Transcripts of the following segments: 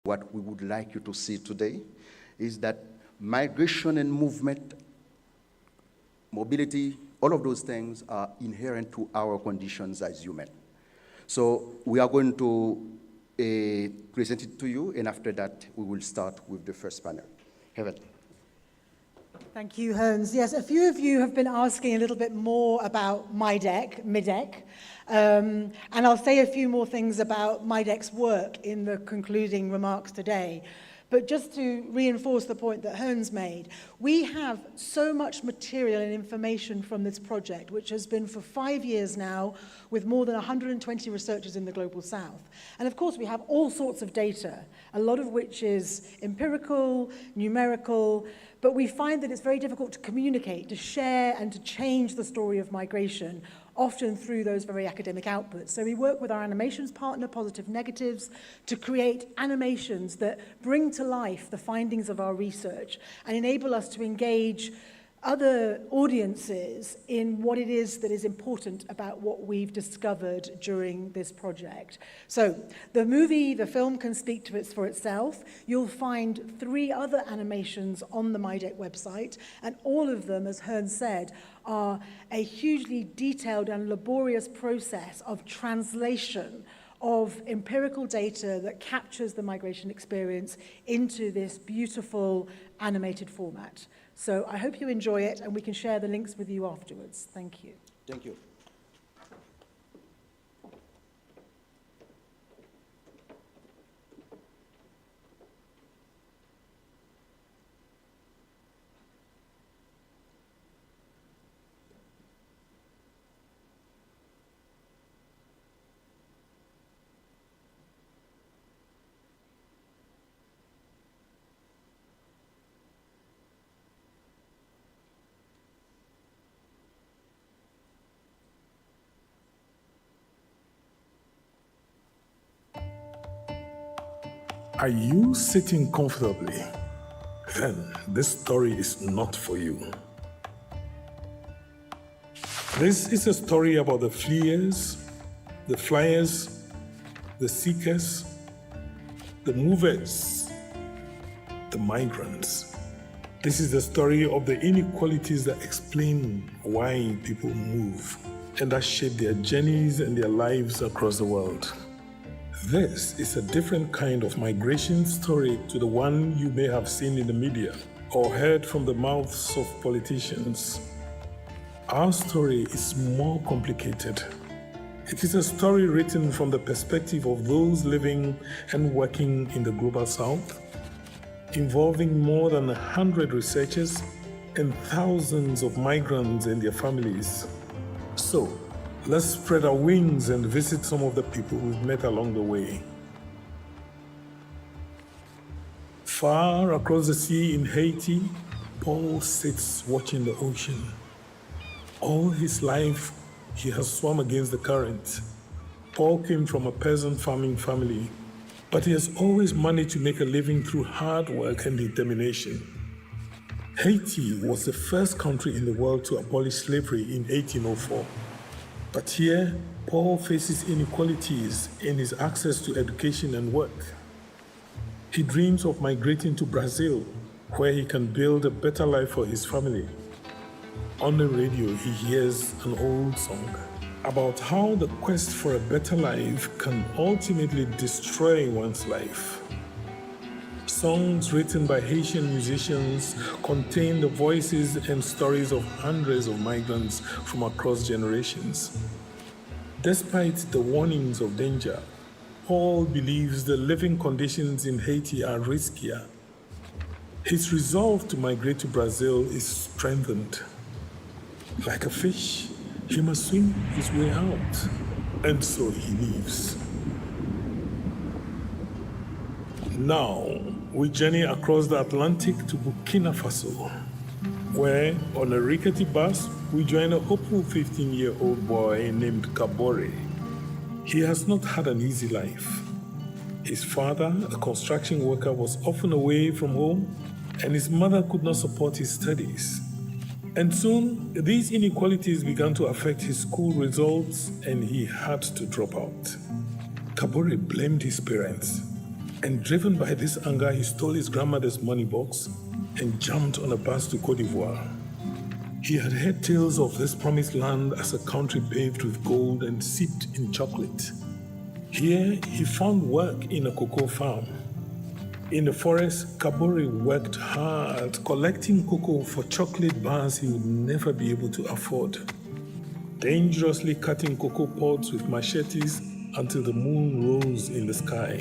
what we would like you to see today is that migration and movement, mobility, all of those things are inherent to our conditions as humans. So we are going to present it to you, and after that, we will start with the first panel. Heaven. Thank you, Hans. Yes, a few of you have been asking a little bit more about MIDEC, and I'll say a few more things about MIDEC's work in the concluding remarks today. But just to reinforce the point that Hans made, we have so much material and information from this project, which has been for 5 years now, with more than 120 researchers in the Global South. And of course, we have all sorts of data, a lot of which is empirical, numerical, but we find that it's very difficult to communicate, to share, and to change the story of migration, often through those very academic outputs. So we work with our animations partner, Positive Negatives, to create animations that bring to life the findings of our research and enable us to engage other audiences in what it is that is important about what we've discovered during this project. So the film can speak to it for itself. You'll find 3 other animations on the MIDEC website, and all of them, as Hans said, are a hugely detailed and laborious process of translation of empirical data that captures the migration experience into this beautiful animated format. So I hope you enjoy it, and we can share the links with you afterwards. Thank you. Thank you. Are you sitting comfortably? Then this story is not for you. This is a story about the fleers, the flyers, the seekers, the movers, the migrants. This is the story of the inequalities that explain why people move and that shape their journeys and their lives across the world. This is a different kind of migration story to the one you may have seen in the media or heard from the mouths of politicians. Our story is more complicated. It is a story written from the perspective of those living and working in the Global South, involving more than 100 researchers and thousands of migrants and their families. So, let's spread our wings and visit some of the people we've met along the way. Far across the sea in Haiti, Paul sits watching the ocean. All his life, he has swum against the current. Paul came from a peasant farming family, but he has always managed to make a living through hard work and determination. Haiti was the first country in the world to abolish slavery in 1804. But here, Paul faces inequalities in his access to education and work. He dreams of migrating to Brazil, where he can build a better life for his family. On the radio, he hears an old song about how the quest for a better life can ultimately destroy one's life. Songs written by Haitian musicians contain the voices and stories of hundreds of migrants from across generations. Despite the warnings of danger, Paul believes the living conditions in Haiti are riskier. His resolve to migrate to Brazil is strengthened. Like a fish, he must swim his way out, and so he leaves. Now, we journey across the Atlantic to Burkina Faso, where, on a rickety bus, we join a hopeful 15-year-old boy named Kabore. He has not had an easy life. His father, a construction worker, was often away from home, and his mother could not support his studies. And soon, these inequalities began to affect his school results, and he had to drop out. Kabore blamed his parents. And driven by this anger, he stole his grandmother's money box and jumped on a bus to Côte d'Ivoire. He had heard tales of this promised land as a country paved with gold and steeped in chocolate. Here, he found work in a cocoa farm. In the forest, Kabore worked hard, collecting cocoa for chocolate bars he would never be able to afford, dangerously cutting cocoa pods with machetes until the moon rose in the sky.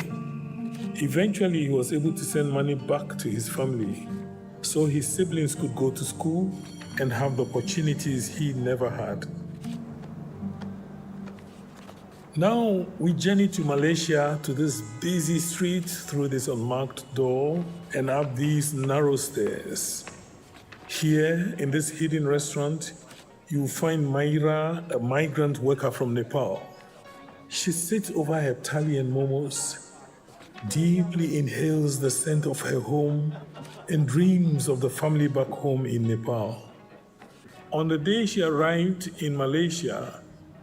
Eventually, he was able to send money back to his family so his siblings could go to school and have the opportunities he never had. Now we journey to Malaysia, to this busy street, through this unmarked door and up these narrow stairs. Here, in this hidden restaurant, you will find Maira, a migrant worker from Nepal. She sits over her thali and momos, deeply inhales the scent of her home, and dreams of the family back home in Nepal. On the day she arrived in Malaysia,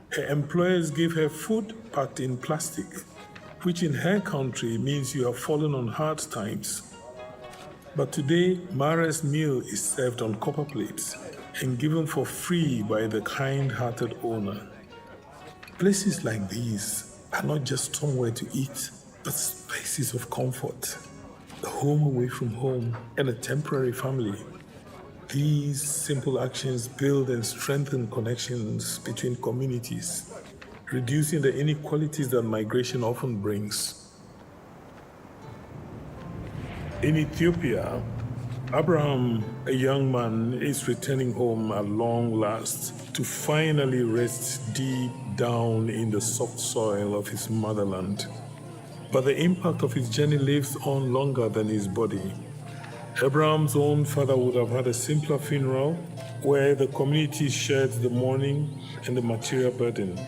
her employers gave her food packed in plastic, which in her country means you have fallen on hard times. But today, Mara's meal is served on copper plates and given for free by the kind-hearted owner. Places like these are not just somewhere to eat, but spaces of comfort, a home away from home, and a temporary family. These simple actions build and strengthen connections between communities, reducing the inequalities that migration often brings. In Ethiopia, Abraham, a young man, is returning home at long last to finally rest deep down in the soft soil of his motherland. But the impact of his journey lives on longer than his body. Abraham's own father would have had a simpler funeral where the community shared the mourning and the material burden,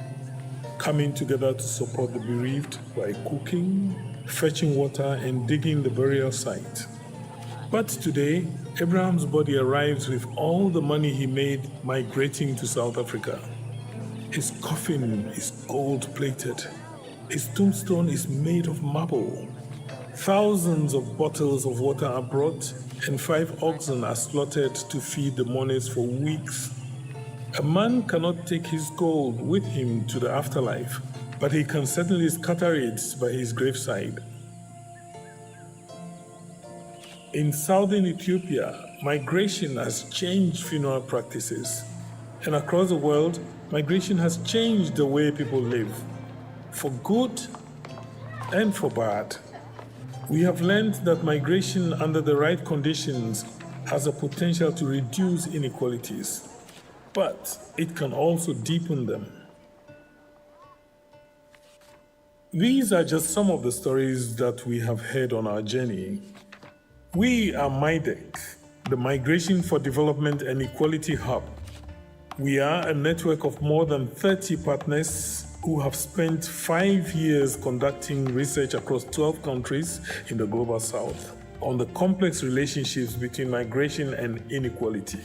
coming together to support the bereaved by cooking, fetching water, and digging the burial site. But today, Abraham's body arrives with all the money he made migrating to South Africa. His coffin is gold-plated. His tombstone is made of marble. Thousands of bottles of water are brought, and 5 oxen are slaughtered to feed the mourners for weeks. A man cannot take his gold with him to the afterlife, but he can certainly scatter it by his graveside. In southern Ethiopia, migration has changed funeral practices. And across the world, migration has changed the way people live, for good and for bad. We have learned that migration under the right conditions has a potential to reduce inequalities, but it can also deepen them. These are just some of the stories that we have heard on our journey. We are MIDEC, the Migration for Development and Equality Hub. We are a network of more than 30 partners who have spent 5 years conducting research across 12 countries in the Global South on the complex relationships between migration and inequality.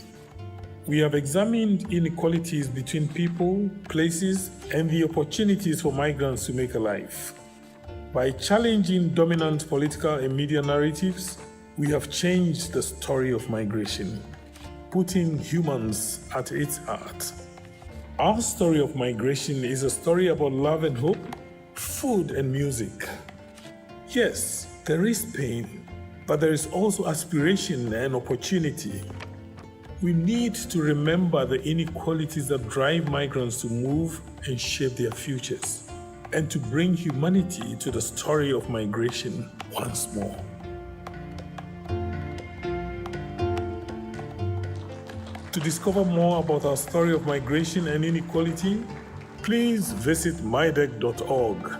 We have examined inequalities between people, places, and the opportunities for migrants to make a life. By challenging dominant political and media narratives, we have changed the story of migration, putting humans at its heart. Our story of migration is a story about love and hope, food and music. Yes, there is pain, but there is also aspiration and opportunity. We need to remember the inequalities that drive migrants to move and shape their futures, and to bring humanity to the story of migration once more. To discover more about our story of migration and inequality, please visit midec.org.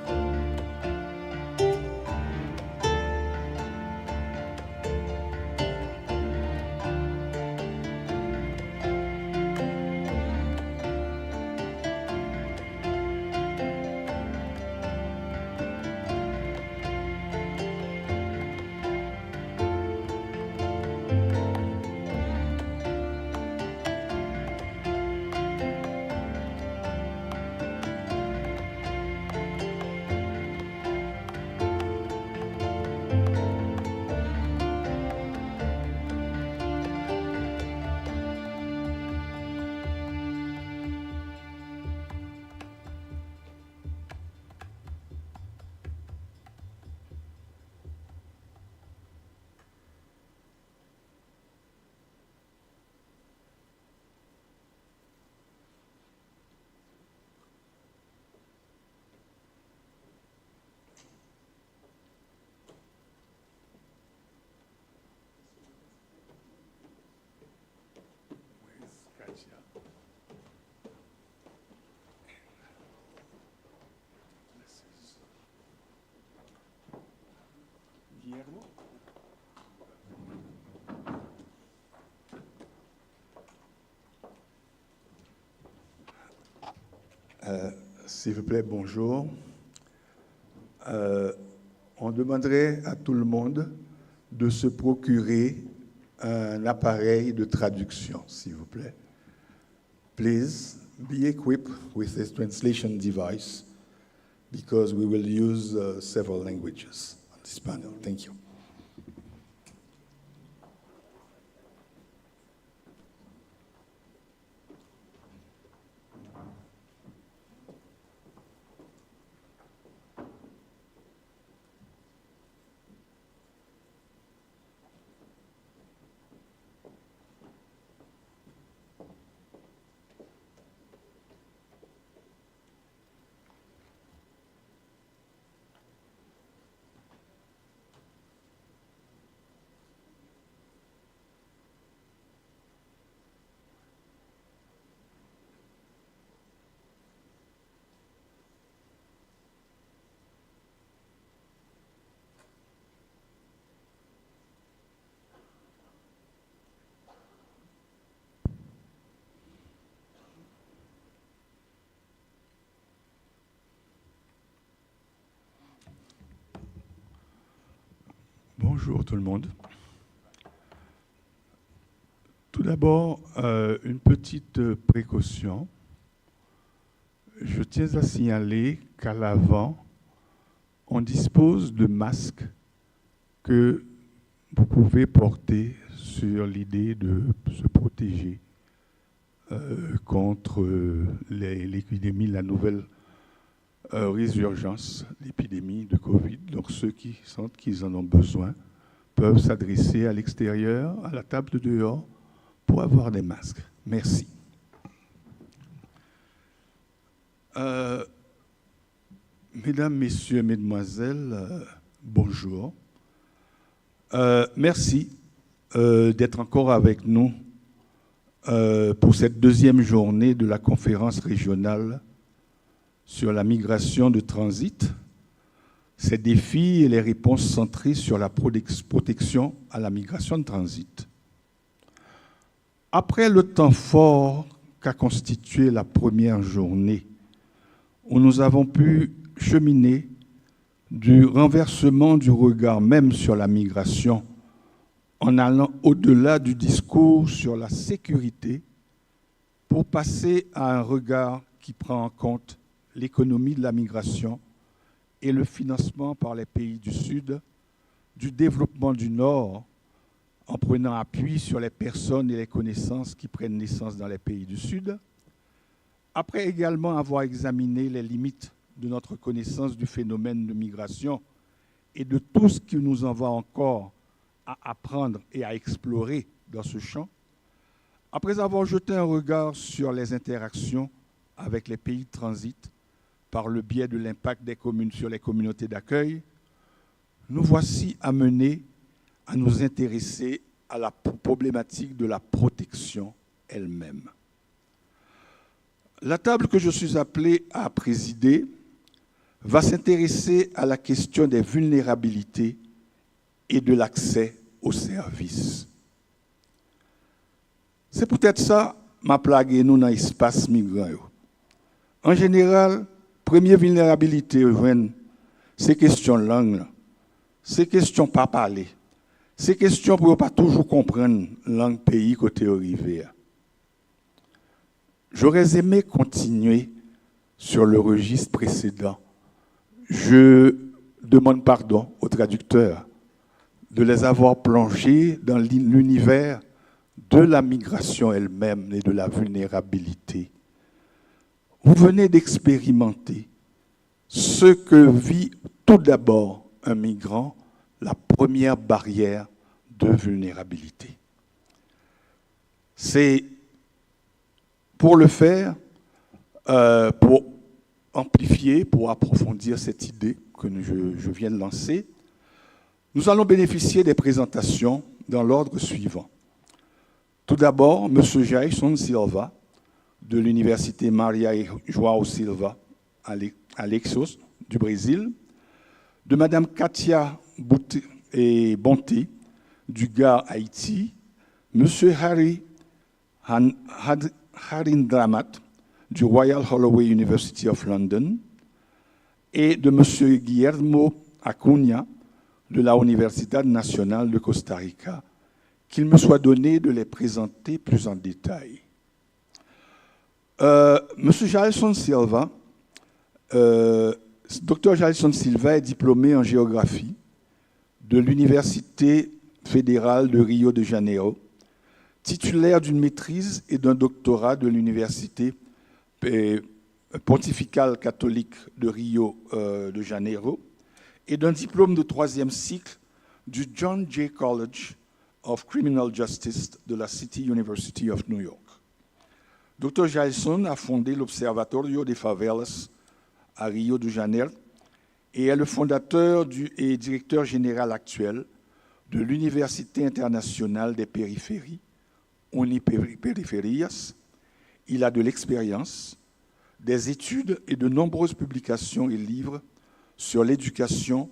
S'il vous plaît, bonjour. On demanderait à tout le monde de se procurer un appareil de traduction, s'il vous plaît. Please be equipped with this translation device because we will use several languages on this panel. Thank you. Bonjour tout le monde. Tout d'abord, une petite précaution. Je tiens à signaler qu'à l'avant, on dispose de masques que vous pouvez porter sur l'idée de se protéger contre l'épidémie, la nouvelle résurgence, l'épidémie de Covid. Donc ceux qui sentent qu'ils en ont besoin peuvent s'adresser à l'extérieur, à la table de dehors, pour avoir des masques. Merci. Mesdames, Messieurs, Mesdemoiselles, bonjour. Merci d'être encore avec nous pour cette deuxième journée de la conférence régionale sur la migration de transit, ses défis et les réponses centrées sur la protection à la migration de transit. Après le temps fort qu'a constitué la première journée, où nous avons pu cheminer du renversement du regard même sur la migration, en allant au-delà du discours sur la sécurité, pour passer à un regard qui prend en compte l'économie de la migration et le financement par les pays du Sud du développement du Nord, en prenant appui sur les personnes et les connaissances qui prennent naissance dans les pays du Sud, après également avoir examiné les limites de notre connaissance du phénomène de migration et de tout ce qui nous en va encore à apprendre et à explorer dans ce champ, après avoir jeté un regard sur les interactions avec les pays de transit par le biais de l'impact des communes sur les communautés d'accueil, nous voici amenés à nous intéresser à la problématique de la protection elle-même. La table que je suis appelé à présider va s'intéresser à la question des vulnérabilités et de l'accès aux services. C'est peut-être ça ma plague nous dans l'espace migrant. En général, première vulnérabilité, c'est question langue, c'est question pas parler, c'est question pour pas toujours comprendre langue pays côté arrivé. J'aurais aimé continuer sur le registre précédent. Je demande pardon aux traducteurs de les avoir plongés dans l'univers de la migration elle-même et de la vulnérabilité. Vous venez d'expérimenter ce que vit tout d'abord un migrant, la première barrière de vulnérabilité. C'est pour le faire, pour amplifier, pour approfondir cette idée que je viens de lancer, nous allons bénéficier des présentations dans l'ordre suivant. Tout d'abord, M. Jason Silva, de l'Université Maria e João Silva, à l'Eixos, du Brésil, de Mme Katia et Bonté du GAR Haïti, M. Harindramat du Royal Holloway University of London et de M. Guillermo Acuña de la Universidad Nacional de Costa Rica, qu'il me soit donné de les présenter plus en détail. M. Jalson Silva, Dr Jalson Silva est diplômé en géographie de l'Université fédérale de Rio de Janeiro, titulaire d'une maîtrise et d'un doctorat de l'Université pontificale catholique de Rio de Janeiro et d'un diplôme de 3e cycle du John Jay College of Criminal Justice de la City University of New York. Dr. Jalson a fondé l'Observatorio de Favelas à Rio de Janeiro et est le fondateur et directeur général actuel de l'Université internationale des périphéries, Uniperiferias. Il a de l'expérience, des études et de nombreuses publications et livres sur l'éducation,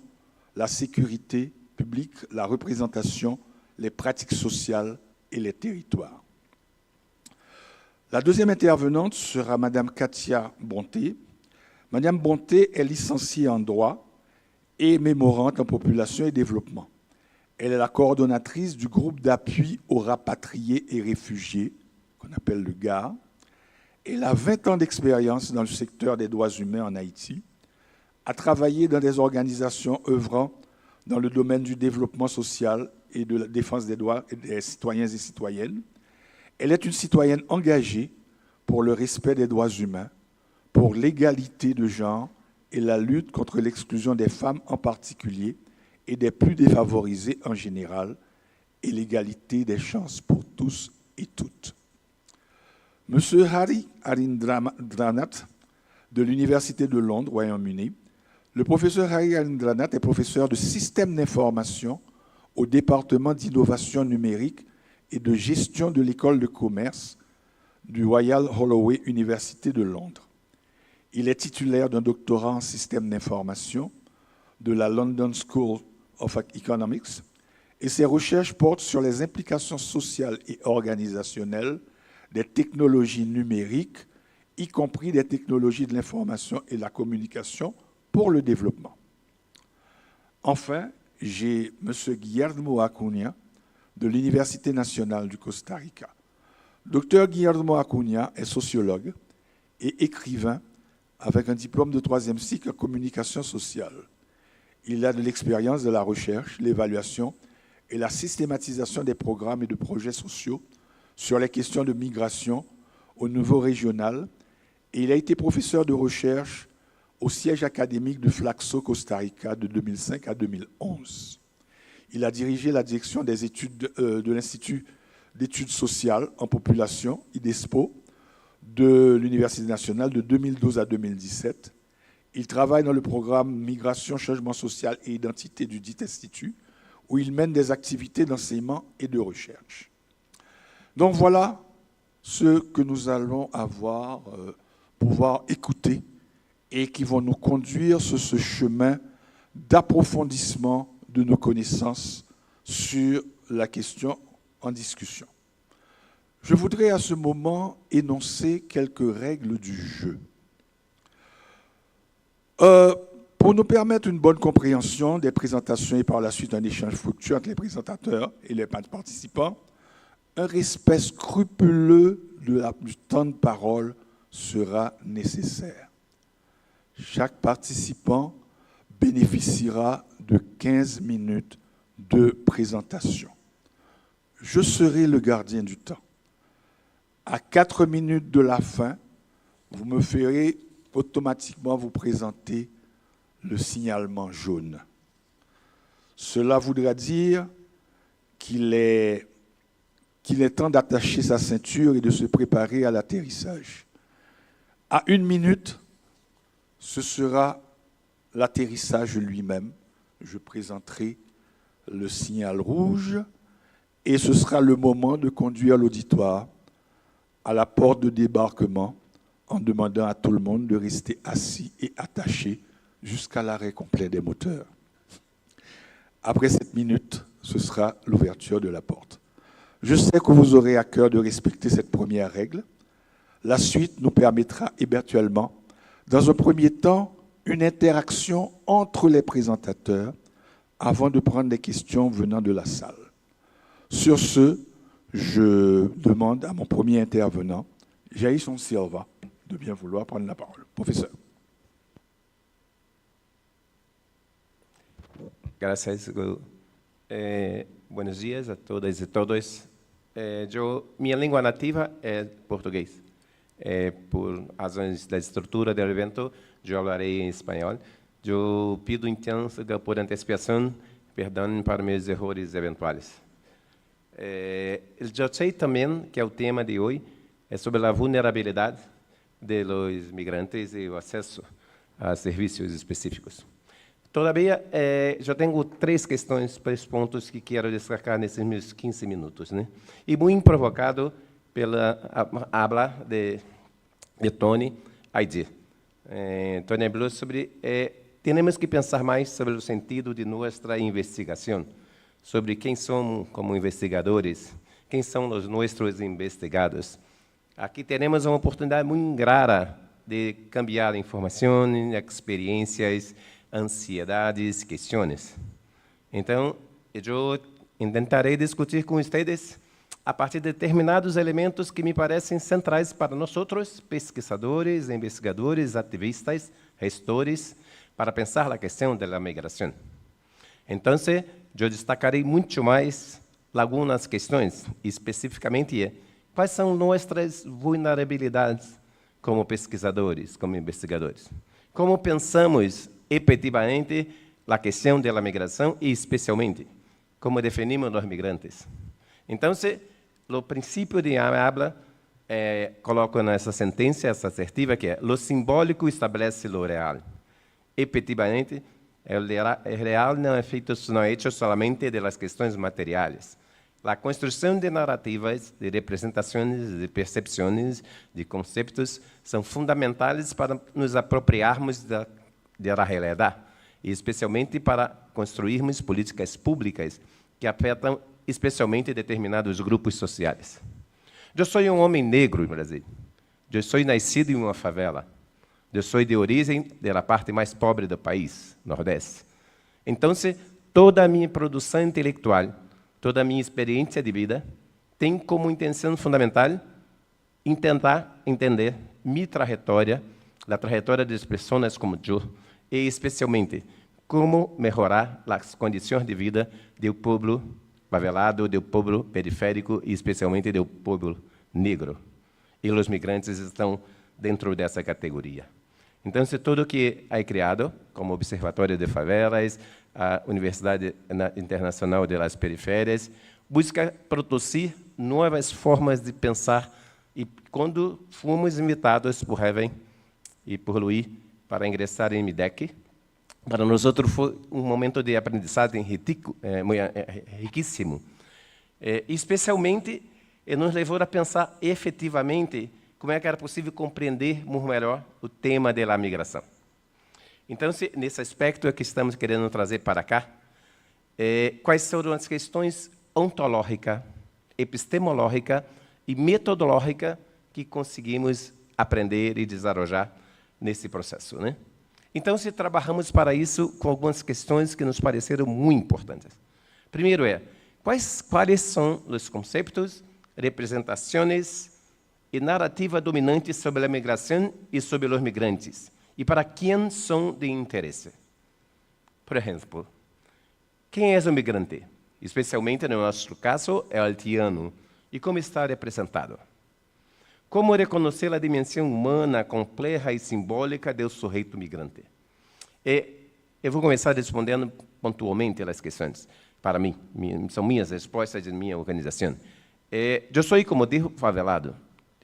la sécurité publique, la représentation, les pratiques sociales et les territoires. La deuxième intervenante sera Mme Katia Bonté. Mme Bonté est licenciée en droit et mémorante en population et développement. Elle est la coordonnatrice du groupe d'appui aux rapatriés et réfugiés, qu'on appelle le GAR. Elle a 20 ans d'expérience dans le secteur des droits humains en Haïti, a travaillé dans des organisations œuvrant dans le domaine du développement social et de la défense des droits des citoyens et citoyennes. Elle est une citoyenne engagée pour le respect des droits humains, pour l'égalité de genre et la lutte contre l'exclusion des femmes en particulier et des plus défavorisés en général, et l'égalité des chances pour tous et toutes. M. Harindranath de l'Université de Londres, Royaume-Uni, le professeur Harindranath est professeur de système d'information au département d'innovation numérique et de gestion de l'école de commerce du Royal Holloway University de Londres. Il est titulaire d'un doctorat en système d'information de la London School of Economics et ses recherches portent sur les implications sociales et organisationnelles des technologies numériques, y compris des technologies de l'information et de la communication pour le développement. Enfin, j'ai M. Guillermo Acuña de l'Université nationale du Costa Rica. Dr Guillermo Acuña est sociologue et écrivain avec un diplôme de 3e cycle en communication sociale. Il a de l'expérience de la recherche, l'évaluation et la systématisation des programmes et de projets sociaux sur les questions de migration au niveau régional et il a été professeur de recherche au siège académique de Flaxo, Costa Rica de 2005 à 2011. Il a dirigé la direction des études de l'Institut d'études sociales en population, IDESPO, de l'Université nationale de 2012 à 2017. Il travaille dans le programme Migration, Changement social et Identité du dit institut, où il mène des activités d'enseignement et de recherche. Donc voilà ce que nous allons pouvoir écouter et qui vont nous conduire sur ce chemin d'approfondissement de nos connaissances sur la question en discussion. Je voudrais à ce moment énoncer quelques règles du jeu. Pour nous permettre une bonne compréhension des présentations et par la suite un échange fructueux entre les présentateurs et les participants, un respect scrupuleux du temps de parole sera nécessaire. Chaque participant bénéficiera de 15 minutes de présentation. Je serai le gardien du temps. À 4 minutes de la fin, vous me ferez automatiquement vous présenter le signalement jaune. Cela voudra dire qu'il est temps d'attacher sa ceinture et de se préparer à l'atterrissage. À 1 minute, ce sera l'atterrissage lui-même. Je présenterai le signal rouge et ce sera le moment de conduire l'auditoire à la porte de débarquement en demandant à tout le monde de rester assis et attaché jusqu'à l'arrêt complet des moteurs. Après cette minute, ce sera l'ouverture de la porte. Je sais que vous aurez à cœur de respecter cette première règle. La suite nous permettra éventuellement, dans un premier temps, une interaction entre les présentateurs avant de prendre des questions venant de la salle. Sur ce, je demande à mon premier intervenant, Jason Silva, de bien vouloir prendre la parole. Professeur. Gracias, Hugo. Buenos dias a todas e todos. Minha língua nativa é português. Por razões da estrutura do evento, eu falarei em espanhol. Eu pido então, por antecipação, perdão para meus erros eventuais. Eu sei também que o tema de hoje é sobre a vulnerabilidade dos migrantes e o acesso a serviços específicos. Todavia, eu tenho 3 questões, 3 pontos que quero destacar nesses meus 15 minutos, né? E muito provocado pela habla de Tony Aide. Tony falou sobre temos que pensar mais sobre o sentido de nossa investigação, sobre quem somos como investigadores, quem são os nossos investigados. Aqui temos uma oportunidade muito rara de cambiar informação, experiências, ansiedades, questões. Então, eu tentarei discutir com vocês a partir de determinados elementos que me parecem centrais para nós outros, pesquisadores, investigadores, ativistas, gestores, para pensar a questão da migração. Então, eu destacarei muito mais algumas questões, especificamente quais são nossas vulnerabilidades como pesquisadores, como investigadores. Como pensamos efetivamente a questão da migração e, especialmente, como definimos os migrantes. Então, o princípio de habla coloco nessa sentença, essa assertiva, que é: o simbólico estabelece o real. Efetivamente, o real não é feito somente das questões materiais. A construção de narrativas, de representações, de percepções, de conceitos, são fundamentais para nos apropriarmos da realidade, e especialmente para construirmos políticas públicas que afetam especialmente determinados grupos sociais. Eu sou um homem negro no Brasil. Eu sou nascido em uma favela. Eu sou de origem da parte mais pobre do país, Nordeste. Então, toda a minha produção intelectual, toda a minha experiência de vida tem como intenção fundamental tentar entender minha trajetória, a trajetória das pessoas como eu, e especialmente como melhorar as condições de vida do povo favelado, do povo periférico e especialmente do povo negro. E os migrantes estão dentro dessa categoria. Então, tudo que é criado, como Observatório de Favelas, a Universidade Internacional das Periférias, busca produzir novas formas de pensar. E quando fomos invitados por Heaven e por Luís para ingressar em MIDEC, para nós foi um momento de aprendizagem riquíssimo. Especialmente, nos levou a pensar efetivamente como é que era possível compreender muito melhor o tema da migração. Então, nesse aspecto é que estamos querendo trazer para cá, quais são as questões ontológicas, epistemológicas e metodológicas que conseguimos aprender e desenvolver nesse processo, né? Então, trabalhamos para isso com algumas questões que nos pareceram muito importantes. Primeiro quais são os conceitos, representações e narrativa dominante sobre a migração e sobre os migrantes, e para quem são de interesse. Por exemplo, quem é o migrante? Especialmente no nosso caso, é o haitiano, e como está representado. Como reconhecer a dimensão humana, complexa e simbólica do sujeito migrante? Eu vou começar respondendo pontualmente as questões. Para mim, são minhas respostas de minha organização. Eu sou, como digo, favelado.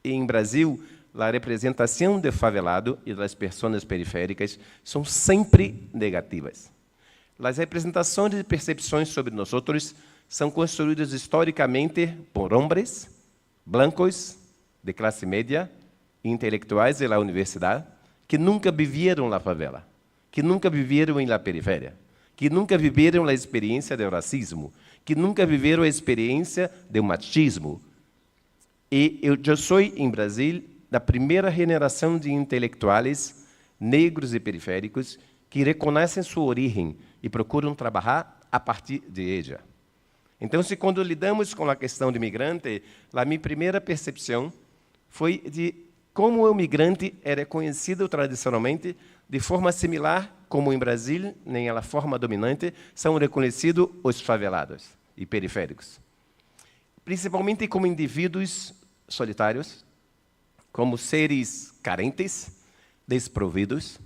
E em Brasil, a representação de favelado e das pessoas periféricas são sempre negativas. As representações e percepções sobre nós outros são construídas historicamente por homens brancos, de classe média, intelectuais da universidade, que nunca viveram na favela, que nunca viveram na periferia, que nunca viveram a experiência do racismo, que nunca viveram a experiência do machismo. E eu sou, em Brasil, da primeira geração de intelectuais negros e periféricos que reconhecem sua origem e procuram trabalhar a partir de ela. Então, quando lidamos com a questão do imigrante, a minha primeira percepção foi de como o migrante é reconhecido tradicionalmente de forma similar como em Brasil, nem a forma dominante, são reconhecidos os favelados e periféricos. Principalmente como indivíduos solitários, como seres carentes, desprovidos,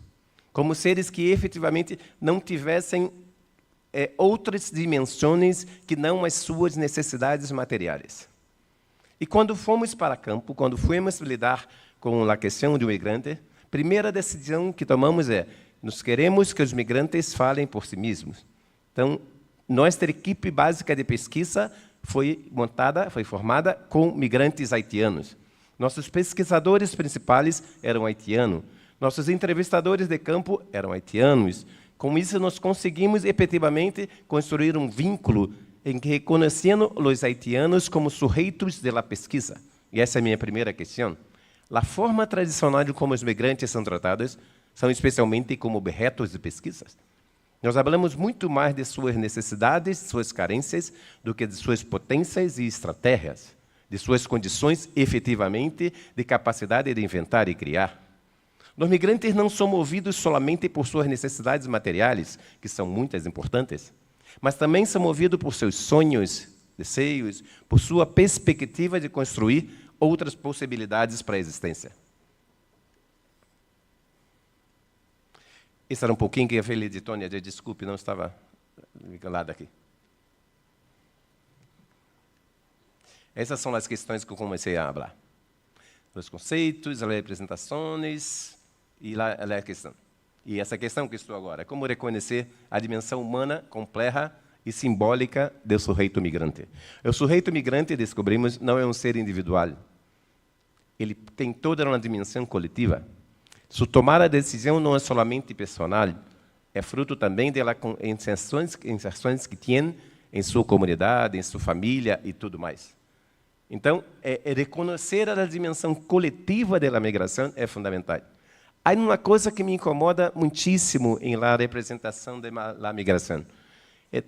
como seres que efetivamente não tivessem outras dimensões que não as suas necessidades materiais. E quando fomos para campo, quando fomos lidar com a questão do migrante, a primeira decisão que tomamos é: nós queremos que os migrantes falem por si mesmos. Então, nossa equipe básica de pesquisa foi formada com migrantes haitianos. Nossos pesquisadores principais eram haitianos. Nossos entrevistadores de campo eram haitianos. Com isso, nós conseguimos efetivamente construir um vínculo em que reconhecendo os haitianos como sujeitos da pesquisa. E essa é a minha primeira questão. A forma tradicional de como os migrantes são tratados são especialmente como objetos de pesquisas. Nós falamos muito mais de suas necessidades, suas carências, do que de suas potências e estratégias, de suas condições, efetivamente, de capacidade de inventar e criar. Os migrantes não são movidos somente por suas necessidades materiais, que são muitas importantes, mas também são movidos por seus sonhos, desejos, por sua perspectiva de construir outras possibilidades para a existência. Esse era um pouquinho que eu falei de Tônia, desculpe, não estava ligado aqui. Essas são as questões que eu comecei a falar. Os conceitos, as representações e a questão. E essa questão que estou agora, como reconhecer a dimensão humana, complexa e simbólica do sujeito migrante. O sujeito migrante, descobrimos, não é um ser individual. Ele tem toda uma dimensão coletiva. Sua tomada de decisão não é somente pessoal, é fruto também das inserções que tem em sua comunidade, em sua família e tudo mais. Então, reconhecer a dimensão coletiva da migração é fundamental. Há uma coisa que me incomoda muitíssimo em la representação da migração.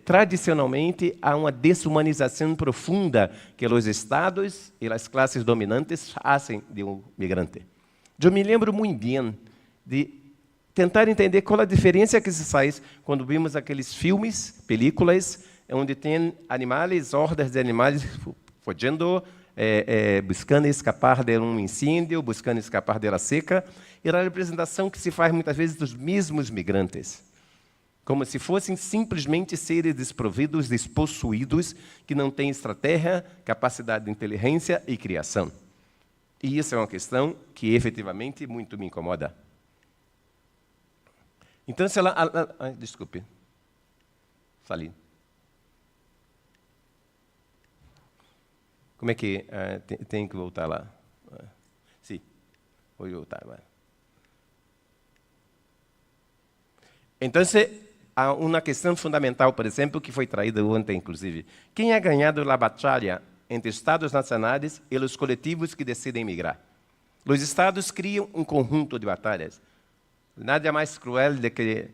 Tradicionalmente, há uma desumanização profunda que os estados e as classes dominantes fazem de um migrante. Eu me lembro muito bem de tentar entender qual a diferença que se faz quando vimos aqueles filmes, películas, onde tem animais, hordas de animais fugindo, buscando escapar de um incêndio, buscando escapar da seca, e a representação que se faz muitas vezes dos mesmos migrantes, como se fossem simplesmente seres desprovidos, despossuídos, que não têm estratégia, capacidade de inteligência e criação. E isso é uma questão que, efetivamente, muito me incomoda. Então, se ela... desculpe. Falei. Como é que... tem que voltar lá? Sim. Vou voltar. Então, há uma questão fundamental, por exemplo, que foi traída ontem, inclusive. Quem ha ganhado a batalha entre estados nacionais e os coletivos que decidem migrar? Os estados criam um conjunto de batalhas. Nada mais cruel do que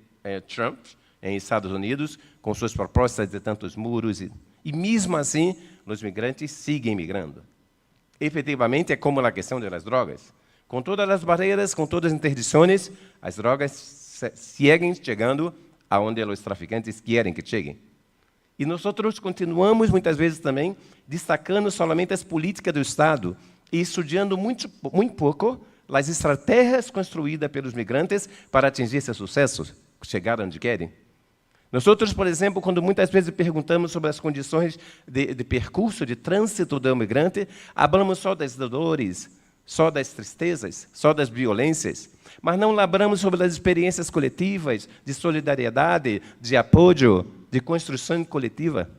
Trump, em Estados Unidos, com suas propostas de tantos muros. E mesmo assim, os migrantes seguem migrando. Efetivamente, é como a questão das drogas. Com todas as barreiras, com todas as interdições, as drogas seguem chegando aonde os traficantes querem que cheguem. E nós continuamos, muitas vezes também, destacando somente as políticas do Estado e estudando muito pouco as estratégias construídas pelos migrantes para atingir esse sucesso, chegar onde querem. Nós, por exemplo, quando muitas vezes perguntamos sobre as condições de percurso, de trânsito do migrante, falamos só das dores, só das tristezas, só das violências, mas não lembramos sobre as experiências coletivas, de solidariedade, de apoio, de construção coletiva.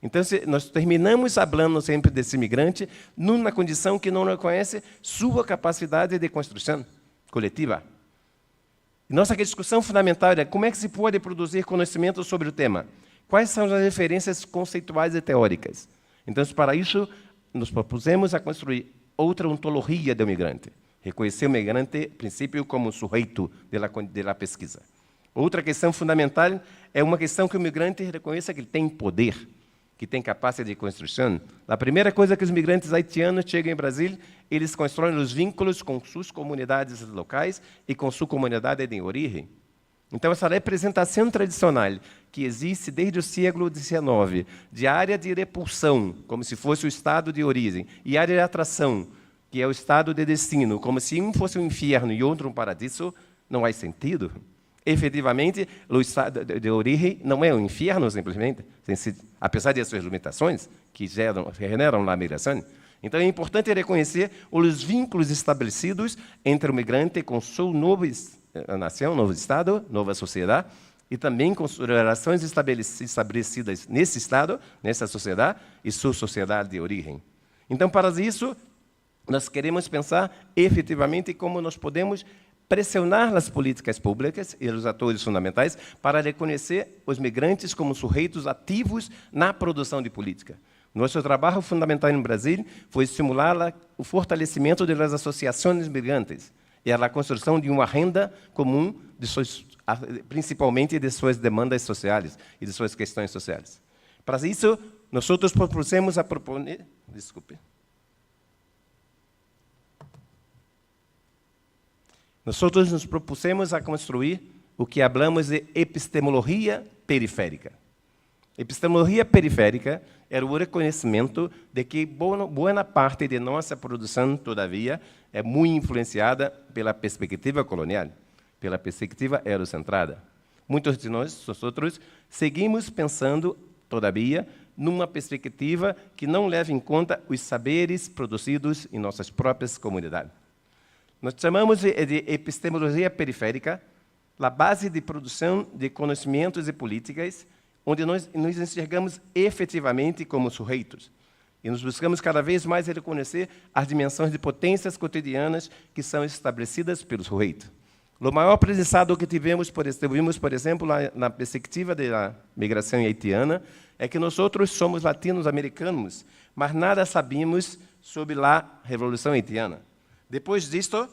Então, nós terminamos falando sempre desse imigrante numa condição que não reconhece sua capacidade de construção coletiva. Nossa discussão fundamental é como é que se pode produzir conhecimento sobre o tema. Quais são as referências conceituais e teóricas? Então, para isso, nos propusemos a construir outra ontologia do migrante. Reconhecer o migrante, princípio, como sujeito da pesquisa. Outra questão fundamental é uma questão que o migrante reconheça que ele tem poder, que tem capacidade de construção. A primeira coisa que os migrantes haitianos chegam em Brasil, eles constroem os vínculos com suas comunidades locais e com sua comunidade de origem. Então, essa representação tradicional que existe desde o século XIX, de área de repulsão, como se fosse o estado de origem, e área de atração, que é o estado de destino, como se um fosse um inferno e outro um paradiso, não faz sentido. Efetivamente, o estado de origem não é um inferno, simplesmente, apesar de suas limitações, que generam a migração. Então, é importante reconhecer os vínculos estabelecidos entre o migrante com sua nova nação, novo Estado, nova sociedade, e também com as relações estabelecidas nesse Estado, nessa sociedade, e sua sociedade de origem. Então, para isso, nós queremos pensar efetivamente como nós podemos pressionar as políticas públicas e os atores fundamentais para reconhecer os migrantes como sujeitos ativos na produção de política. Nosso trabalho fundamental no Brasil foi estimular o fortalecimento das associações migrantes e a construção de uma renda comum, principalmente de suas demandas sociais e de suas questões sociais. Para isso, nós propusemos a proponer... Desculpe. Nós nos propusemos a construir o que chamamos de epistemologia periférica. Epistemologia periférica era o reconhecimento de que boa parte de nossa produção, todavia, é muito influenciada pela perspectiva colonial, pela perspectiva eurocentrada. Muitos de nós seguimos pensando, todavia, numa perspectiva que não leva em conta os saberes produzidos em nossas próprias comunidades. Nós chamamos de epistemologia periférica a base de produção de conhecimentos e políticas onde nós nos enxergamos efetivamente como sujeitos e nos buscamos cada vez mais reconhecer as dimensões de potências cotidianas que são estabelecidas pelo sujeito. O maior aprendizado que tivemos, por exemplo, na perspectiva da migração haitiana, é que nós somos latinos-americanos, mas nada sabíamos sobre a Revolução Haitiana. Depois disto,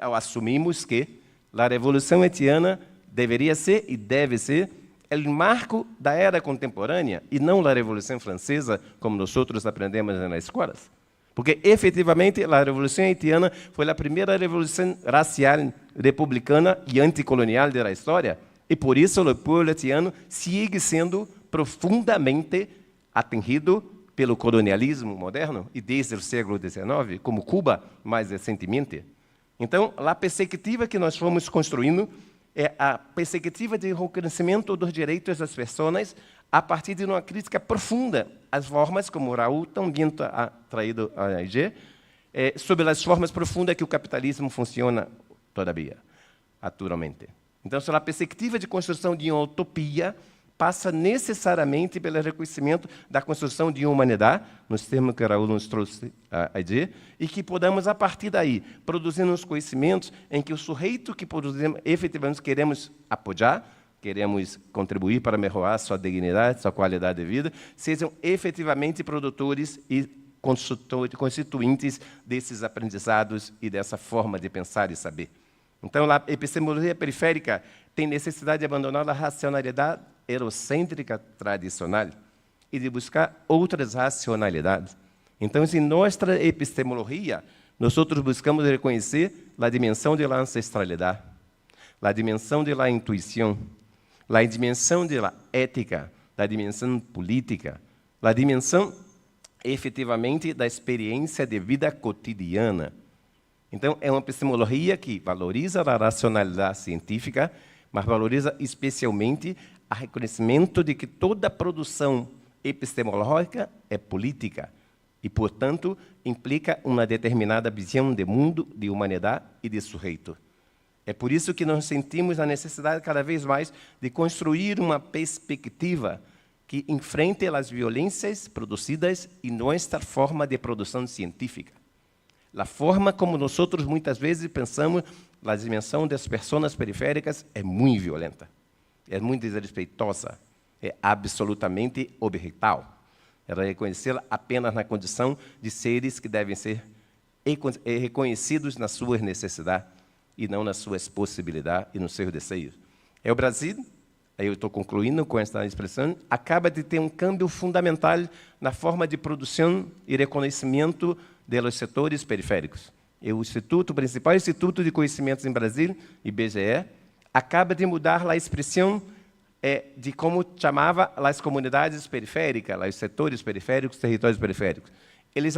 assumimos que a Revolução Haitiana deveria ser e deve ser o marco da era contemporânea e não a Revolução Francesa, como nós aprendemos nas escolas. Porque, efetivamente, a Revolução Haitiana foi a primeira revolução racial, republicana e anticolonial da história, e por isso o povo haitiano segue sendo profundamente atingido pelo colonialismo moderno, e desde o século XIX, como Cuba, mais recentemente. Então, a perspectiva que nós fomos construindo é a perspectiva de reconhecimento dos direitos das pessoas a partir de uma crítica profunda às formas, como o Raul também ha traído a IG, sobre as formas profundas que o capitalismo funciona, todavia, atualmente. Então, a perspectiva de construção de uma utopia passa necessariamente pelo reconhecimento da construção de uma humanidade, nos termos que Raul nos trouxe a ideia, e que podamos, a partir daí, produzir uns conhecimentos em que o sujeito que produzimos, efetivamente queremos apoiar, queremos contribuir para melhorar sua dignidade, sua qualidade de vida, sejam efetivamente produtores e constituintes desses aprendizados e dessa forma de pensar e saber. Então, a epistemologia periférica tem necessidade de abandonar a racionalidade eurocêntrica tradicional e de buscar outras racionalidades. Então, em nossa epistemologia, nós buscamos reconhecer a dimensão da ancestralidade, a dimensão da intuição, a dimensão da ética, a dimensão política, a dimensão, efetivamente, da experiência de vida cotidiana. Então, é uma epistemologia que valoriza a racionalidade científica, mas valoriza especialmente o reconhecimento de que toda produção epistemológica é política e, portanto, implica uma determinada visão de mundo, de humanidade e de sujeito. É por isso que nós sentimos a necessidade, cada vez mais, de construir uma perspectiva que enfrente as violências produzidas em nossa forma de produção científica. A forma como nós muitas vezes pensamos a dimensão das pessoas periféricas é muito violenta, é muito desrespeitosa, é absolutamente objetal. Era reconhecê-la apenas na condição de seres que devem ser reconhecidos nas suas necessidades e não nas suas possibilidades e nos seus desejos. O Brasil, aí eu estou concluindo com esta expressão, acaba de ter um câmbio fundamental na forma de produção e reconhecimento dos setores periféricos. E o principal Instituto de Conhecimentos em Brasil, IBGE, acaba de mudar a expressão de como chamava as comunidades periféricas, os setores periféricos, territórios periféricos. Eles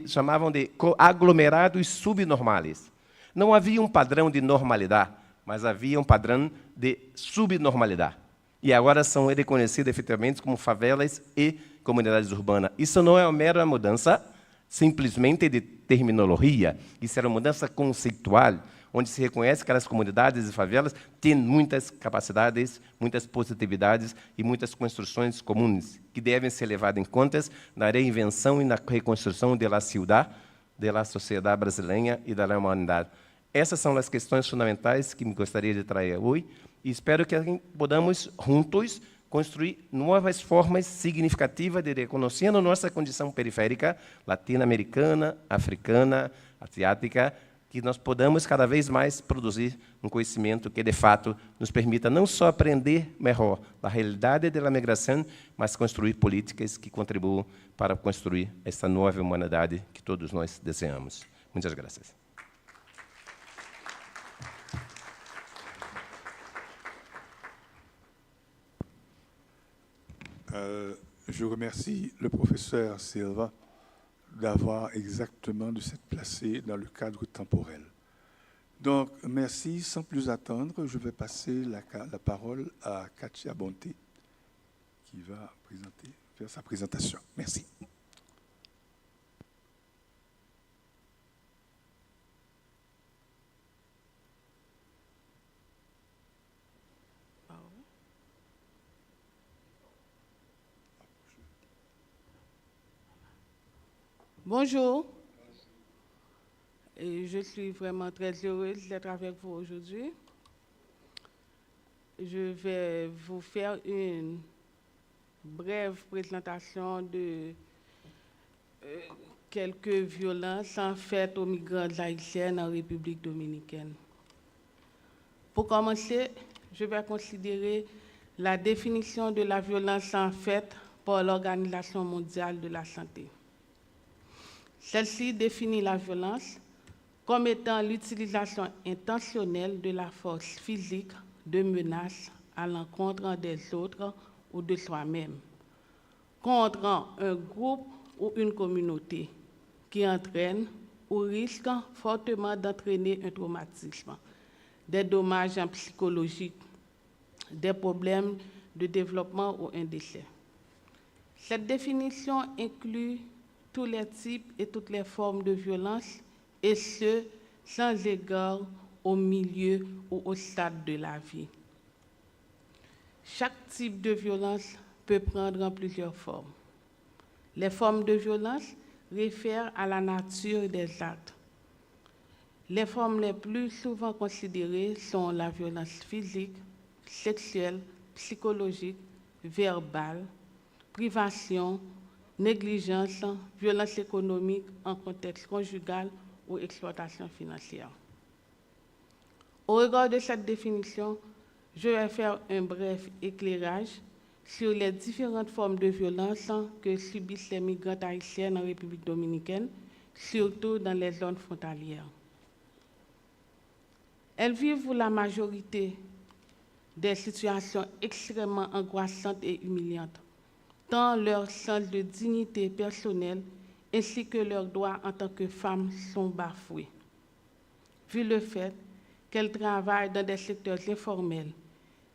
chamavam de aglomerados subnormais. Não havia um padrão de normalidade, mas havia um padrão de subnormalidade. E agora são reconhecidos efetivamente como favelas e comunidades urbanas. Isso não é uma mera mudança simplesmente de terminologia, isso era uma mudança conceitual, onde se reconhece que as comunidades e favelas têm muitas capacidades, muitas positividades e muitas construções comuns, que devem ser levadas em conta na reinvenção e na reconstrução da cidade, da sociedade brasileira e da humanidade. Essas são as questões fundamentais que me gostaria de trazer hoje, e espero que podamos, juntos, construir novas formas significativas de reconhecer a nossa condição periférica, latino-americana, africana, asiática, que nós podamos cada vez mais produzir um conhecimento que, de fato, nos permita não só aprender melhor a realidade da migração, mas construir políticas que contribuam para construir essa nova humanidade que todos nós desejamos. Muitas graças. Je remercie le professeur Silva d'avoir exactement de s'être placé dans le cadre temporel. Donc, merci. Sans plus attendre, je vais passer la parole à Katia Bonté, qui va faire sa présentation. Merci. Bonjour, et je suis vraiment très heureuse d'être avec vous aujourd'hui. Je vais vous faire une brève présentation de quelques violences faites aux migrants haïtiennes en République dominicaine. Pour commencer, je vais considérer la définition de la violence faite par l'Organisation mondiale de la santé. Celle-ci définit la violence comme étant l'utilisation intentionnelle de la force physique de menace à l'encontre des autres ou de soi-même, contre un groupe ou une communauté qui entraîne ou risque fortement d'entraîner un traumatisme, des dommages psychologiques, des problèmes de développement ou un décès. Cette définition inclut tous les types et toutes les formes de violence, et ce, sans égard au milieu ou au stade de la vie. Chaque type de violence peut prendre plusieurs formes. Les formes de violence réfèrent à la nature des actes. Les formes les plus souvent considérées sont la violence physique, sexuelle, psychologique, verbale, privation, négligence, violence économique en contexte conjugal ou exploitation financière. Au regard de cette définition, je vais faire un bref éclairage sur les différentes formes de violence que subissent les migrants haïtiennes en République dominicaine, surtout dans les zones frontalières. Elles vivent la majorité des situations extrêmement angoissantes et humiliantes, tant leur sens de dignité personnelle ainsi que leurs droits en tant que femmes sont bafoués. Vu le fait qu'elles travaillent dans des secteurs informels,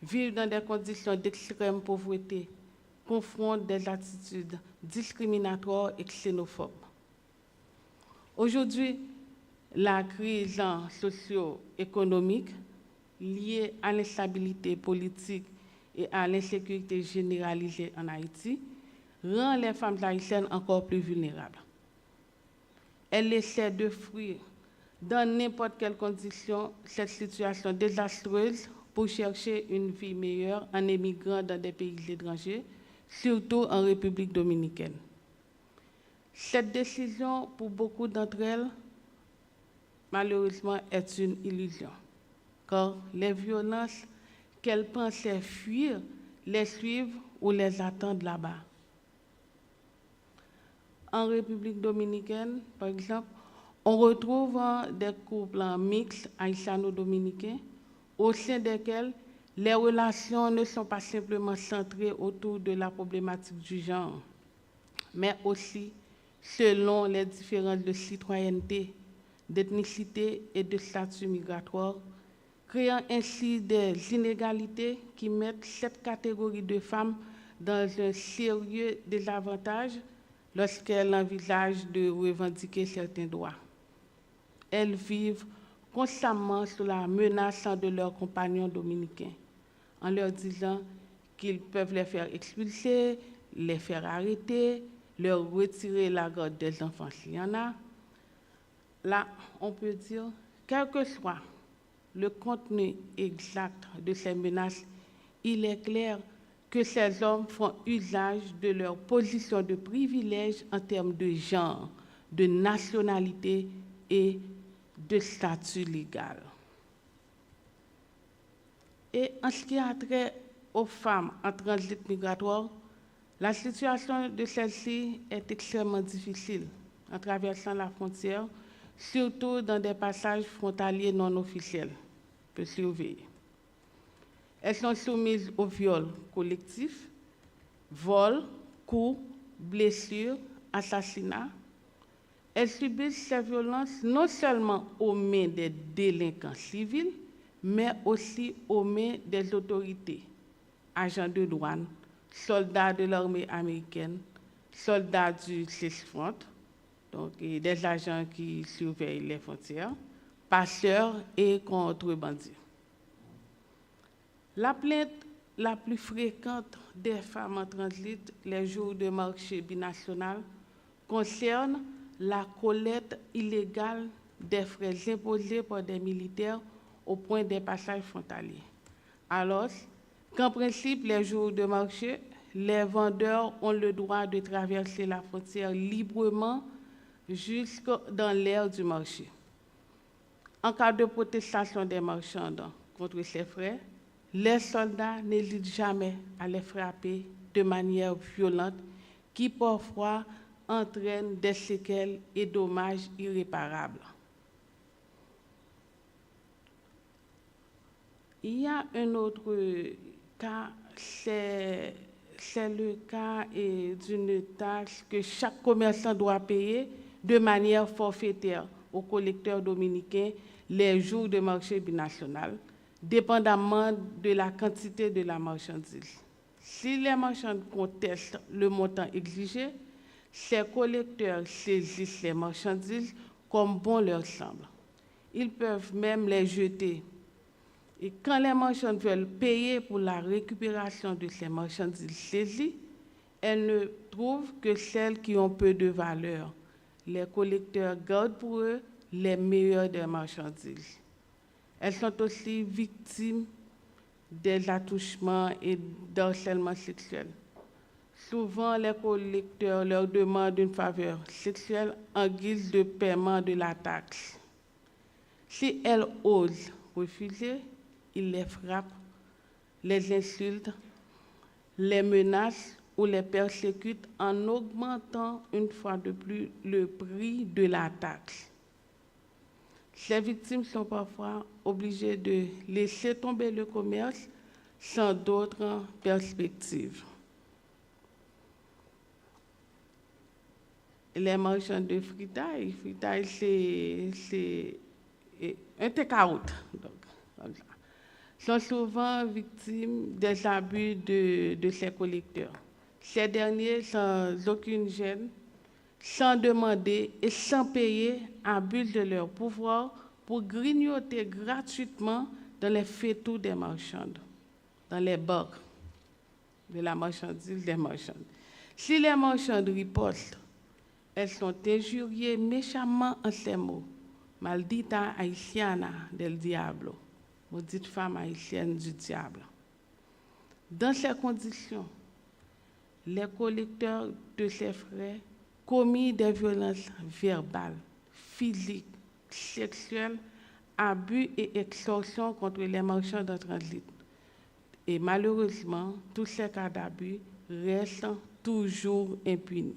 vivent dans des conditions d'extrême pauvreté, confrontent des attitudes discriminatoires et xénophobes. Aujourd'hui, la crise socio-économique liée à l'instabilité politique et à l'insécurité généralisée en Haïti rend les femmes haïtiennes encore plus vulnérables. Elles essaient de fuir dans n'importe quelle condition, cette situation désastreuse pour chercher une vie meilleure en émigrant dans des pays étrangers, surtout en République dominicaine. Cette décision, pour beaucoup d'entre elles, malheureusement, est une illusion, car les violences qu'elles pensaient fuir les suivent ou les attendent là-bas. En République dominicaine, par exemple, on retrouve des couples mixtes haïtiano-dominicains au sein desquels les relations ne sont pas simplement centrées autour de la problématique du genre, mais aussi selon les différences de citoyenneté, d'ethnicité et de statut migratoire, créant ainsi des inégalités qui mettent cette catégorie de femmes dans un sérieux désavantage lorsqu'elles envisagent de revendiquer certains droits. Elles vivent constamment sous la menace de leurs compagnons dominicains, en leur disant qu'ils peuvent les faire expulser, les faire arrêter, leur retirer la garde des enfants s'il y en a. Là, on peut dire, quel que soit le contenu exact de ces menaces, il est clair que ces hommes font usage de leur position de privilège en termes de genre, de nationalité et de statut légal. Et en ce qui a trait aux femmes en transit migratoire, la situation de celles-ci est extrêmement difficile en traversant la frontière, surtout dans des passages frontaliers non officiels, peu surveillés. Elles sont soumises au viol collectif, vol, coups, blessures, assassinats. Elles subissent ces violences non seulement aux mains des délinquants civils, mais aussi aux mains des autorités, agents de douane, soldats de l'armée américaine, soldats du CISFRONT, donc des agents qui surveillent les frontières, passeurs et contrebandiers. La plainte la plus fréquente des femmes en transit les jours de marché binational concerne la collecte illégale des frais imposés par des militaires au point des passages frontaliers. Alors qu'en principe, les jours de marché, les vendeurs ont le droit de traverser la frontière librement jusque dans l'aire du marché. En cas de protestation des marchands contre ces frais, les soldats n'hésitent jamais à les frapper de manière violente qui parfois entraîne des séquelles et dommages irréparables. Il y a un autre cas, c'est le cas d'une taxe que chaque commerçant doit payer de manière forfaitaire aux collecteurs dominicains les jours de marché binational, dépendamment de la quantité de la marchandise. Si les marchands contestent le montant exigé, ces collecteurs saisissent les marchandises comme bon leur semble. Ils peuvent même les jeter. Et quand les marchands veulent payer pour la récupération de ces marchandises saisies, elles ne trouvent que celles qui ont peu de valeur. Les collecteurs gardent pour eux les meilleures des marchandises. Elles sont aussi victimes des attouchements et d'harcèlement sexuel. Souvent, les collecteurs leur demandent une faveur sexuelle en guise de paiement de la taxe. Si elles osent refuser, ils les frappent, les insultent, les menacent ou les persécutent en augmentant une fois de plus le prix de la taxe. Ces victimes sont parfois obligées de laisser tomber le commerce sans d'autres perspectives. Les marchands de fritailles, c'est un take-out, sont souvent victimes des abus de ces collecteurs. Ces derniers, sans aucune gêne, sans demander et sans payer, abusent de leur pouvoir pour grignoter gratuitement dans les fétous des marchands, dans les bacs de la marchandise des marchands. Si les marchands ripostent, elles sont injuriées méchamment en ces mots. Maldita haitiana del diablo, maudite femme haïtienne du diable. Dans ces conditions, les collecteurs de ces frais commis des violences verbales, physiques, sexuelles, abus et extorsions contre les marchands de transit. Et malheureusement, tous ces cas d'abus restent toujours impunis.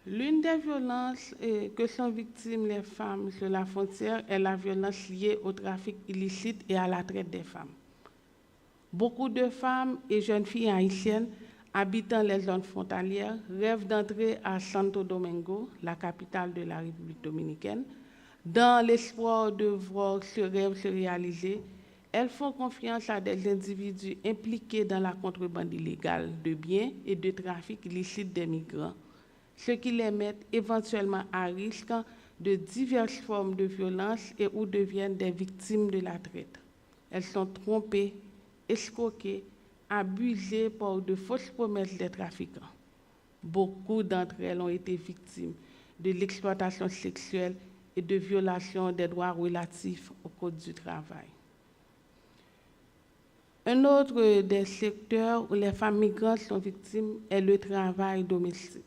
L'une des violences que sont victimes les femmes sur la frontière est la violence liée au trafic illicite et à la traite des femmes. Beaucoup de femmes et jeunes filles haïtiennes habitant les zones frontalières rêvent d'entrer à Santo Domingo, la capitale de la République dominicaine. Dans l'espoir de voir ce rêve se réaliser, elles font confiance à des individus impliqués dans la contrebande illégale de biens et de trafic illicite des migrants, ce qui les met éventuellement à risque de diverses formes de violence et ou deviennent des victimes de la traite. Elles sont trompées, escroquées, abusées par de fausses promesses des trafiquants. Beaucoup d'entre elles ont été victimes de l'exploitation sexuelle et de violations des droits relatifs au Code du travail. Un autre des secteurs où les femmes migrantes sont victimes est le travail domestique.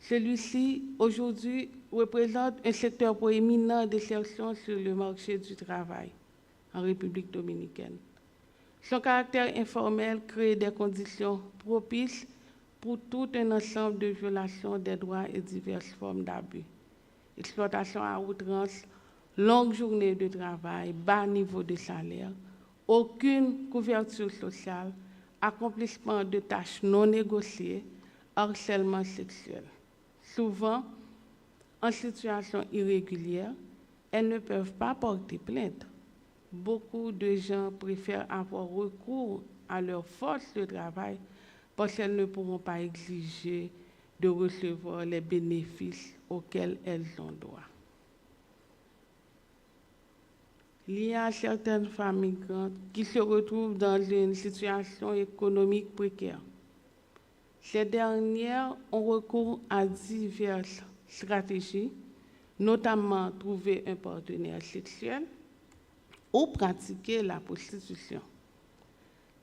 Celui-ci, aujourd'hui, représente un secteur proéminent d'insertion sur le marché du travail en République dominicaine. Son caractère informel crée des conditions propices pour tout un ensemble de violations des droits et diverses formes d'abus. Exploitation à outrance, longue journée de travail, bas niveau de salaire, aucune couverture sociale, accomplissement de tâches non négociées, harcèlement sexuel. Souvent, en situation irrégulière, elles ne peuvent pas porter plainte. Beaucoup de gens préfèrent avoir recours à leur force de travail parce qu'elles ne pourront pas exiger de recevoir les bénéfices auxquels elles ont droit. Il y a certaines femmes migrantes qui se retrouvent dans une situation économique précaire. Ces dernières ont recours à diverses stratégies, notamment trouver un partenaire sexuel ou pratiquer la prostitution.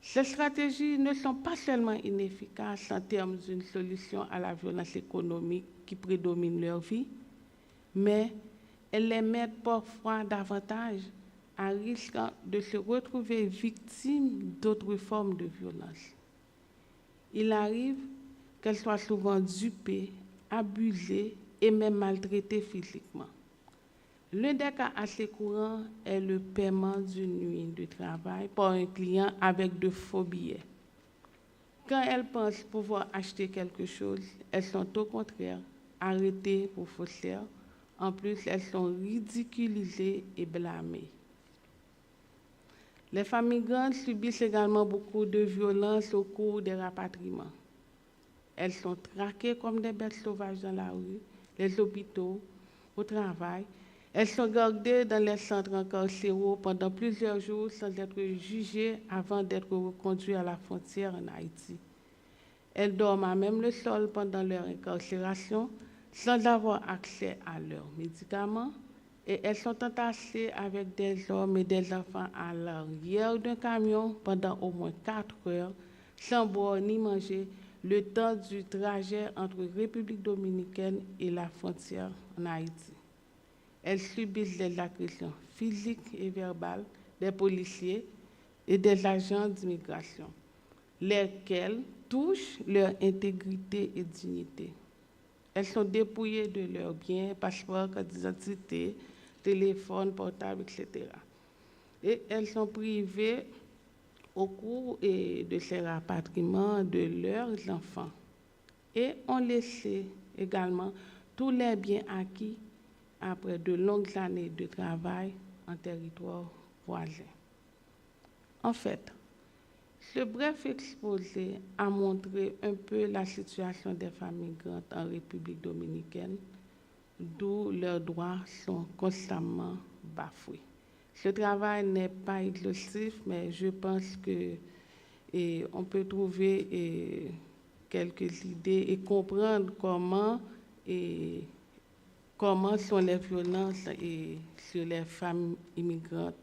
Ces stratégies ne sont pas seulement inefficaces en termes d'une solution à la violence économique qui prédomine leur vie, mais elles les mettent parfois davantage à risque de se retrouver victimes d'autres formes de violence. Il arrive qu'elles soient souvent dupées, abusées et même maltraitées physiquement. L'un des cas assez courants est le paiement d'une nuit de travail par un client avec de faux billets. Quand elles pensent pouvoir acheter quelque chose, elles sont au contraire arrêtées pour faussaires. En plus, elles sont ridiculisées et blâmées. Les femmes migrantes subissent également beaucoup de violences au cours des rapatriements. Elles sont traquées comme des bêtes sauvages dans la rue, les hôpitaux, au travail. Elles sont gardées dans les centres carcéraux pendant plusieurs jours sans être jugées avant d'être reconduites à la frontière en Haïti. Elles dorment à même le sol pendant leur incarcération sans avoir accès à leurs médicaments et elles sont entassées avec des hommes et des enfants à l'arrière d'un camion pendant au moins 4 heures sans boire ni manger le temps du trajet entre République dominicaine et la frontière en Haïti. Elles subissent des agressions physiques et verbales des policiers et des agents d'immigration, lesquels touchent leur intégrité et dignité. Elles sont dépouillées de leurs biens, passeports, cartes d'identité, téléphones portables, etc. Et elles sont privées au cours de ces rapatriements de leurs enfants et ont laissé également tous les biens acquis après de longues années de travail en territoire voisin. En fait, ce bref exposé a montré un peu la situation des femmes migrantes en République dominicaine, d'où leurs droits sont constamment bafoués. Ce travail n'est pas exhaustif, mais je pense qu'on peut trouver quelques idées et comprendre comment et comment sont les violences sur les femmes immigrantes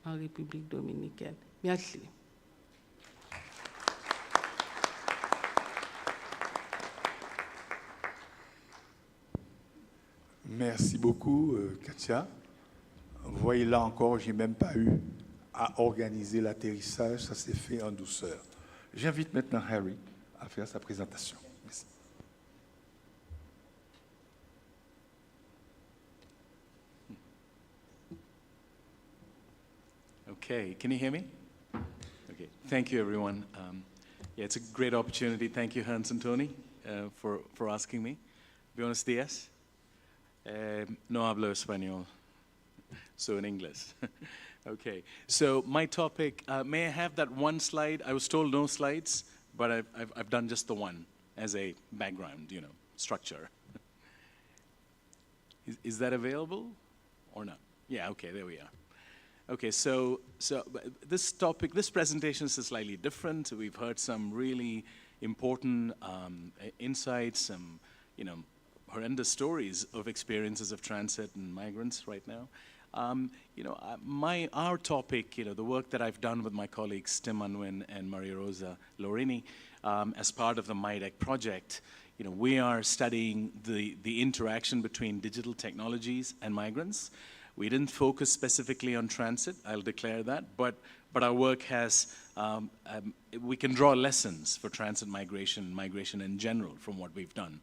en République dominicaine. Merci. Merci beaucoup, Katia. Vous voyez, là encore, je n'ai même pas eu à organiser l'atterrissage, ça s'est fait en douceur. J'invite maintenant Harry à faire sa présentation. Merci. Okay, can you hear me? Okay, thank you, everyone. Yeah, it's a great opportunity. Thank you, Hans and Tony, for asking me. Buenos días. No hablo español, so in English. Okay, so my topic, may I have that one slide? I was told no slides, but I've done just the one as a background, you know, structure. Is that available or not? Yeah, okay, there we are. Okay, so this topic, this presentation is slightly different. We've heard some really important insights, some, you know, horrendous stories of experiences of transit and migrants right now. You know, our topic, you know, the work that I've done with my colleagues Tim Unwin and Maria Rosa Lorini as part of the MIDEC project, you know, we are studying the interaction between digital technologies and migrants. We didn't focus specifically on transit, I'll declare that, but our work has, we can draw lessons for transit migration in general from what we've done.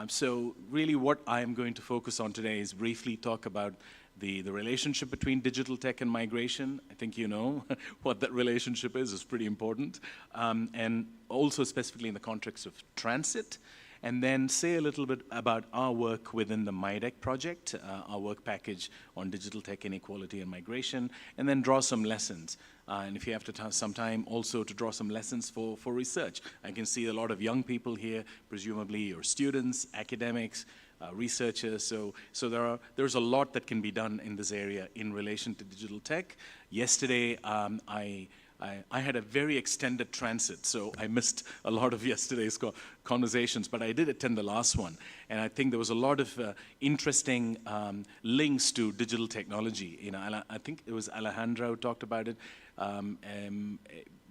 So really what I'm going to focus on today is briefly talk about the relationship between digital tech and migration. I think you know what that relationship is pretty important. And also specifically in the context of transit. And then say a little bit about our work within the MIDEC project, our work package on digital tech inequality and migration, and then draw some lessons. And if you have some time also to draw some lessons for research. I can see a lot of young people here, presumably your students, academics, researchers, so there's a lot that can be done in this area in relation to digital tech. Yesterday, I had a very extended transit, so I missed a lot of yesterday's conversations, but I did attend the last one. And I think there was a lot of interesting links to digital technology. You know, I think it was Alejandra who talked about it.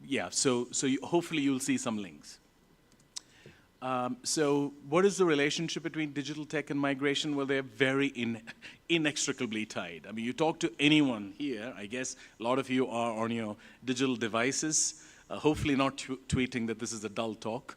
Yeah, so hopefully you'll see some links. So what is the relationship between digital tech and migration? Well, they're very inextricably tied. I mean, you talk to anyone here, I guess a lot of you are on your digital devices, hopefully not tweeting that this is a dull talk,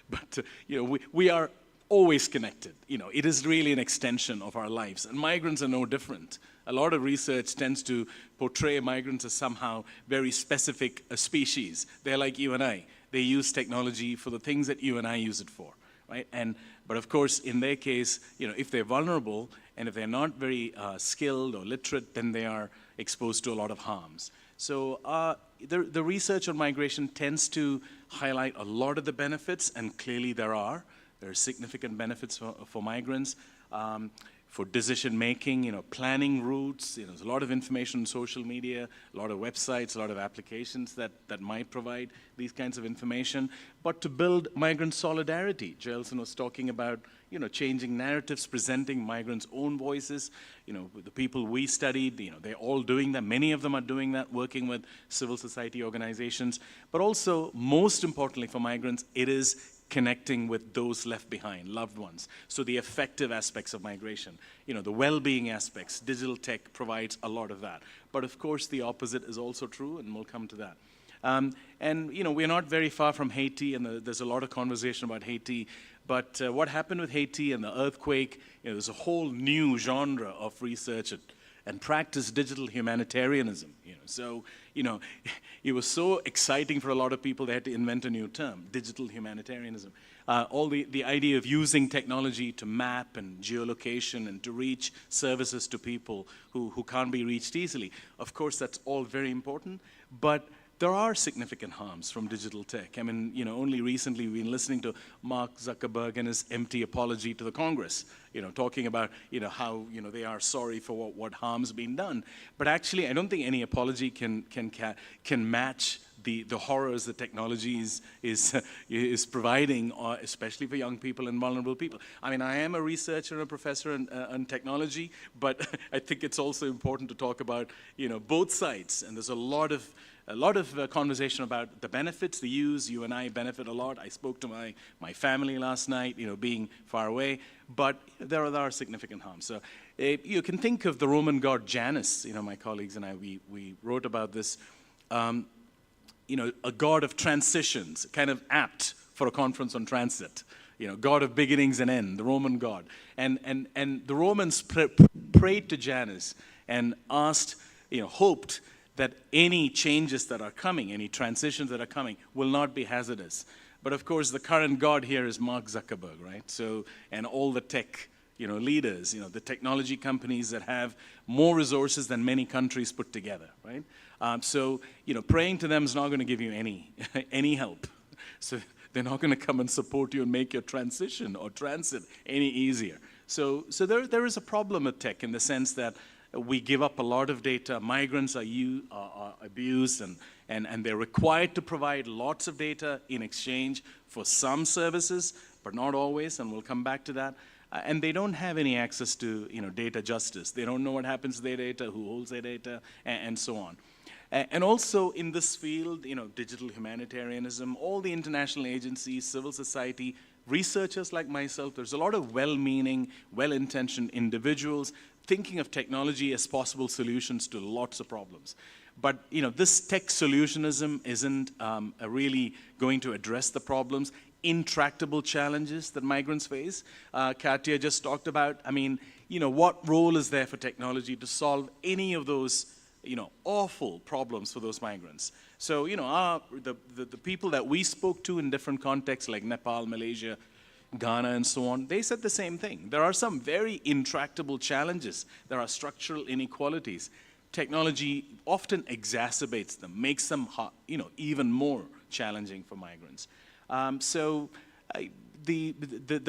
but you know, we are always connected. You know, it is really an extension of our lives, and migrants are no different. A lot of research tends to portray migrants as somehow very specific species. They're like you and I. They use technology for the things that you and I use it for, right? But of course, in their case, you know, if they're vulnerable and if they're not very skilled or literate, then they are exposed to a lot of harms. So the research on migration tends to highlight a lot of the benefits, and clearly there are significant benefits for migrants. For decision making, you know, planning routes, you know, there's a lot of information on social media, a lot of websites, a lot of applications that might provide these kinds of information. But to build migrant solidarity, Jelson was talking about, you know, changing narratives, presenting migrants' own voices. You know, the people we studied, you know, they're all doing that. Many of them are doing that, working with civil society organizations. But also, most importantly for migrants, it is connecting with those left behind, loved ones. So the effective aspects of migration, you know, the well-being aspects, digital tech provides a lot of that. But of course, the opposite is also true, and we'll come to that. And, you know, we're not very far from Haiti, and there's a lot of conversation about Haiti. But what happened with Haiti and the earthquake, you know, there's a whole new genre of research and practice digital humanitarianism. You know, so, you know, it was so exciting for a lot of people, they had to invent a new term, digital humanitarianism. All the idea of using technology to map and geolocation and to reach services to people who can't be reached easily. Of course, that's all very important, but there are significant harms from digital tech. I mean, you know, only recently we've been listening to Mark Zuckerberg and his empty apology to the Congress, you know, talking about, you know, how, you know, they are sorry for what harm's been done. But actually, I don't think any apology can match the horrors that technology is providing, especially for young people and vulnerable people. I mean, I am a researcher and a professor in technology, but I think it's also important to talk about, both sides. And there's a lot of conversation about the benefits, the use. You and I benefit a lot. I spoke to my family last night, being far away, but there are significant harms. So you can think of the Roman god Janus. My colleagues and I, we wrote about this. A god of transitions, kind of apt for a conference on transit. God of beginnings and end, the Roman god. And the Romans prayed to Janus and asked, hoped that any changes that are coming, any transitions that are coming, will not be hazardous. But of course, the current god here is Mark Zuckerberg, right? So, and all the tech, leaders, the technology companies that have more resources than many countries put together, right? So, praying to them is not going to give you any help. So they're not going to come and support you and make your transition or transit any easier. So there is a problem with tech in the sense that we give up a lot of data. Migrants are abused, and they're required to provide lots of data in exchange for some services, but not always, and we'll come back to that. And they don't have any access to data justice. They don't know what happens to their data, who holds their data, and so on. And also in this field, digital humanitarianism, all the international agencies, civil society, researchers like myself, there's a lot of well-meaning, well-intentioned individuals thinking of technology as possible solutions to lots of problems. But this tech solutionism isn't really going to address the problems, intractable challenges that migrants face. Katya just talked about, what role is there for technology to solve any of those awful problems for those migrants? So, the people that we spoke to in different contexts like Nepal, Malaysia, Ghana, and so on, they said the same thing. There are some very intractable challenges. There are structural inequalities. Technology often exacerbates them, makes them even more challenging for migrants. The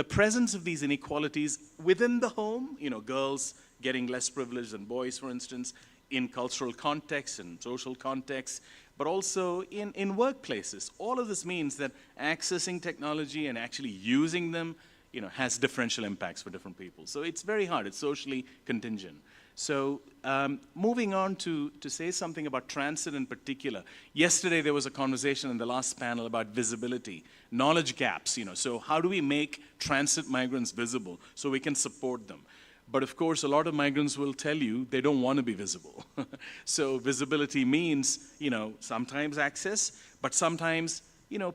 presence of these inequalities within the home, girls getting less privilege than boys, for instance, in cultural contexts and social contexts, but also in workplaces. All of this means that accessing technology and actually using them, has differential impacts for different people. So it's very hard. It's socially contingent. So moving on to say something about transit in particular. Yesterday there was a conversation in the last panel about visibility, knowledge gaps. So how do we make transit migrants visible so we can support them? But of course, a lot of migrants will tell you they don't want to be visible. So visibility means, sometimes access, but sometimes,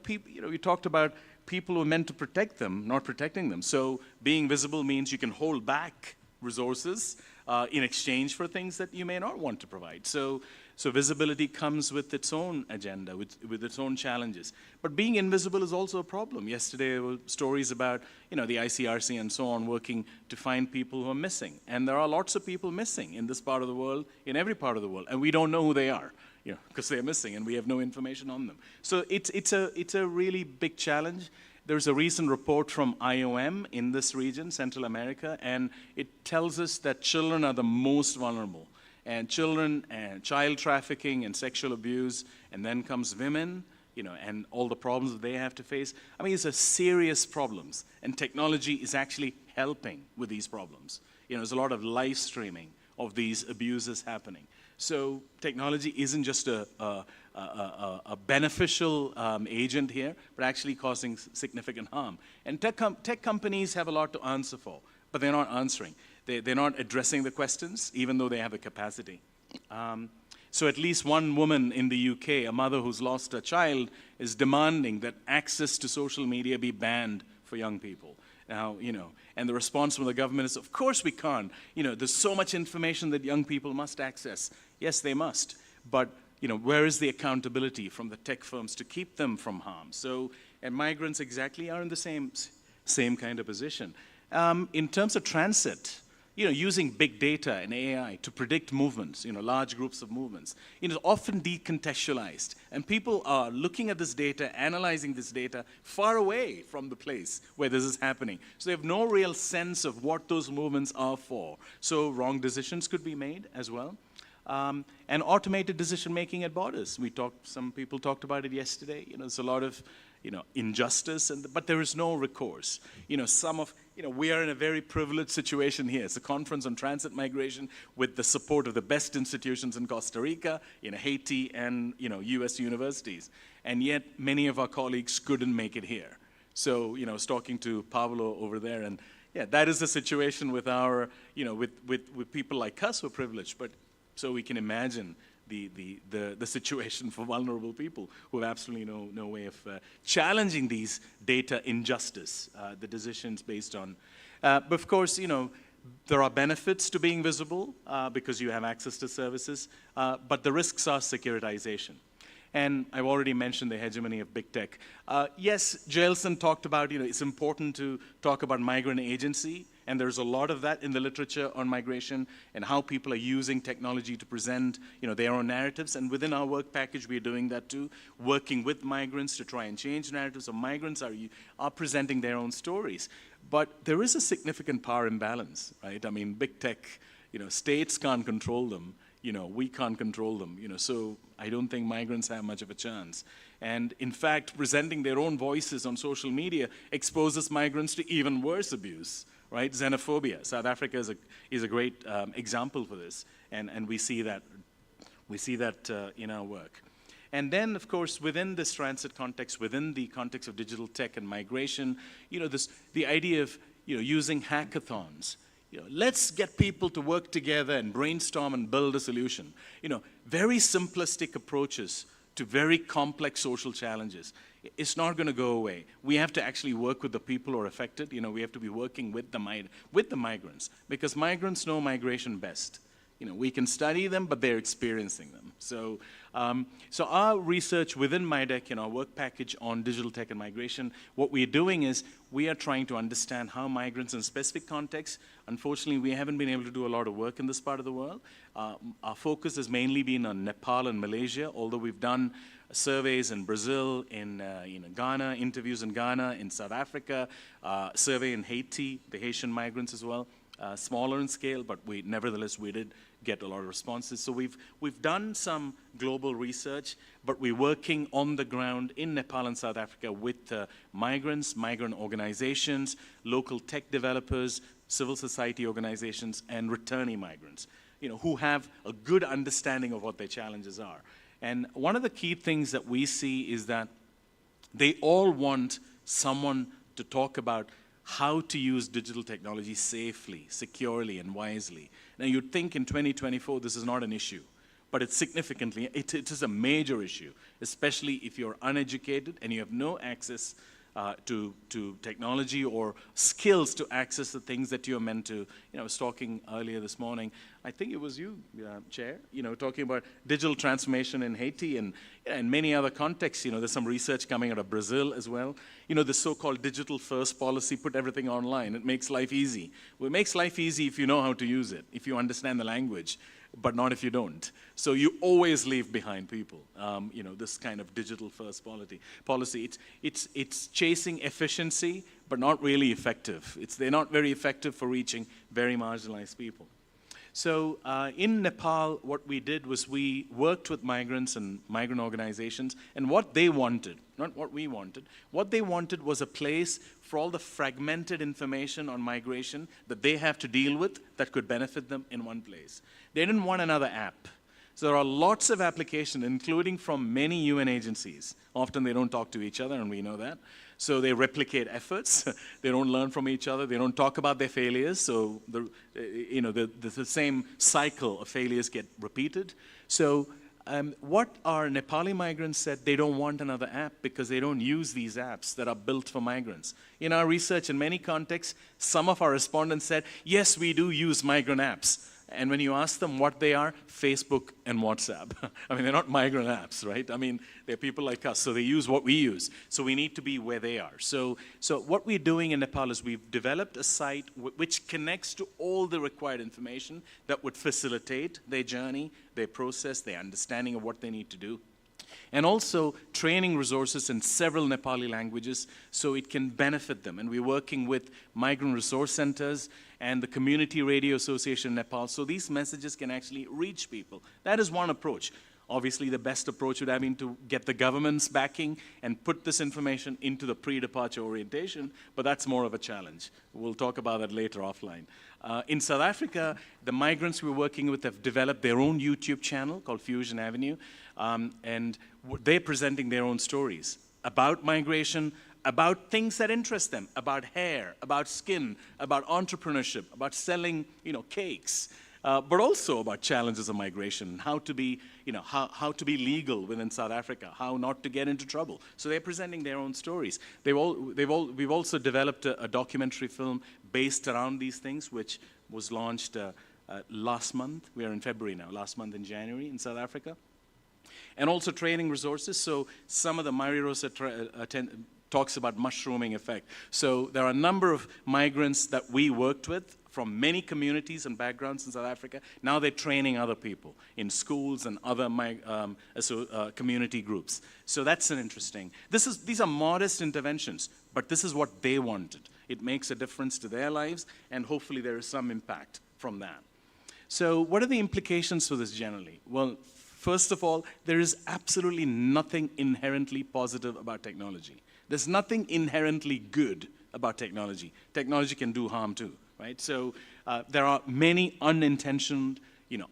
people, we talked about people who are meant to protect them, not protecting them. So being visible means you can hold back resources in exchange for things that you may not want to provide. So visibility comes with its own agenda, with its own challenges. But being invisible is also a problem. Yesterday there were stories about, the ICRC and so on working to find people who are missing. And there are lots of people missing in this part of the world, in every part of the world, and we don't know who they are, because they're missing and we have no information on them. So it's a really big challenge. There's a recent report from IOM in this region, Central America, and it tells us that children are the most vulnerable. And children and child trafficking and sexual abuse, and then comes women, and all the problems that they have to face. These are serious problems, and technology is actually helping with these problems. There's a lot of live streaming of these abuses happening. So technology isn't just a beneficial agent here, but actually causing significant harm. And tech companies have a lot to answer for, but they're not answering. They're not addressing the questions, even though they have the capacity. So at least one woman in the UK, a mother who's lost a child, is demanding that access to social media be banned for young people. Now, and the response from the government is, of course we can't. There's so much information that young people must access. Yes, they must. But, where is the accountability from the tech firms to keep them from harm? So, and migrants exactly are in the same kind of position. In terms of transit, using big data and AI to predict movements, large groups of movements, often decontextualized. And people are looking at this data, analyzing this data far away from the place where this is happening. So they have no real sense of what those movements are for. So wrong decisions could be made as well. and automated decision-making at borders. Some people talked about it yesterday. There's a lot of, injustice, but there is no recourse. We are in a very privileged situation here. It's a conference on transit migration with the support of the best institutions in Costa Rica, Haiti, and, US universities. And yet, many of our colleagues couldn't make it here. So, I was talking to Pablo over there, and yeah, that is the situation with our, with people like us who are privileged. But so we can imagine the situation for vulnerable people who have absolutely no way of challenging these data injustice, the decisions based on. But of course, there are benefits to being visible because you have access to services, but the risks are securitization. And I've already mentioned the hegemony of big tech. Yes, Jailson talked about, it's important to talk about migrant agency, and there's a lot of that in the literature on migration and how people are using technology to present, their own narratives. And within our work package, we're doing that too, working with migrants to try and change narratives. So migrants are presenting their own stories. But there is a significant power imbalance, right? I mean, big tech, states can't control them. We can't control them, so I don't think migrants have much of a chance. And in fact, presenting their own voices on social media exposes migrants to even worse abuse, right? Xenophobia. South Africa is a great example for this, and we see that in our work. And then, of course, within this transit context, within the context of digital tech and migration, the idea of using hackathons. Let's get people to work together and brainstorm and build a solution. Very simplistic approaches to very complex social challenges. It's not going to go away. We have to actually work with the people who are affected. We have to be working with the migrants, because migrants know migration best. We can study them, but they're experiencing them. So our research within MIDEC, our work package on digital tech and migration, what we're doing is we are trying to understand how migrants in specific contexts. Unfortunately, we haven't been able to do a lot of work in this part of the world. Our focus has mainly been on Nepal and Malaysia, although we've done surveys in Brazil, in Ghana, interviews in Ghana, in South Africa, survey in Haiti, the Haitian migrants as well. Smaller in scale, but nevertheless we did get a lot of responses. So we've done some global research, but we're working on the ground in Nepal and South Africa with migrants, migrant organizations, local tech developers, civil society organizations, and returnee migrants, who have a good understanding of what their challenges are. And one of the key things that we see is that they all want someone to talk about how to use digital technology safely, securely, and wisely. Now, you'd think in 2024 this is not an issue, but it is a major issue, especially if you're uneducated and you have no access to technology or skills to access the things that you're meant to. I was talking earlier this morning, I think it was you, Chair, talking about digital transformation in Haiti and many other contexts. There's some research coming out of Brazil as well. The so-called digital first policy, put everything online. It makes life easy. Well, it makes life easy if you know how to use it, if you understand the language, but not if you don't. So you always leave behind people, this kind of digital first policy. It's chasing efficiency, but not really effective. They're not very effective for reaching very marginalized people. So in Nepal, what we did was we worked with migrants and migrant organizations, and what they wanted, not what we wanted, what they wanted was a place for all the fragmented information on migration that they have to deal with that could benefit them in one place. They didn't want another app. So there are lots of applications, including from many UN agencies. Often they don't talk to each other, and we know that. So they replicate efforts. They don't learn from each other. They don't talk about their failures. So the same cycle of failures get repeated. So what our Nepali migrants said, they don't want another app because they don't use these apps that are built for migrants. In our research, in many contexts, some of our respondents said, yes, we do use migrant apps. And when you ask them what they are, Facebook and WhatsApp. I mean, they're not migrant apps, right? I mean, they're people like us, so they use what we use. So we need to be where they are. So what we're doing in Nepal is we've developed a site which connects to all the required information that would facilitate their journey, their process, their understanding of what they need to do. And also training resources in several Nepali languages so it can benefit them. And we're working with migrant resource centers and the Community Radio Association Nepal, so these messages can actually reach people. That is one approach. Obviously, the best approach would have been to get the government's backing and put this information into the pre-departure orientation, but that's more of a challenge. We'll talk about that later offline. In South Africa, the migrants we're working with have developed their own YouTube channel called Fusion Avenue, and they're presenting their own stories about migration, about things that interest them, about hair, about skin, about entrepreneurship, about selling, cakes, but also about challenges of migration, how to be, how to be legal within South Africa, how not to get into trouble. So they're presenting their own stories. We've also developed a documentary film based around these things, which was launched last month. We are in February now, last month in January in South Africa. And also training resources. So some of the Mari Rosa talks about mushrooming effect. So there are a number of migrants that we worked with from many communities and backgrounds in South Africa. Now they're training other people in schools and other community groups. So that's an interesting. These are modest interventions, but this is what they wanted. It makes a difference to their lives, and hopefully there is some impact from that. So what are the implications for this generally? Well, first of all, there is absolutely nothing inherently positive about technology. There's nothing inherently good about technology. Technology can do harm too, right? So there are many unintentional,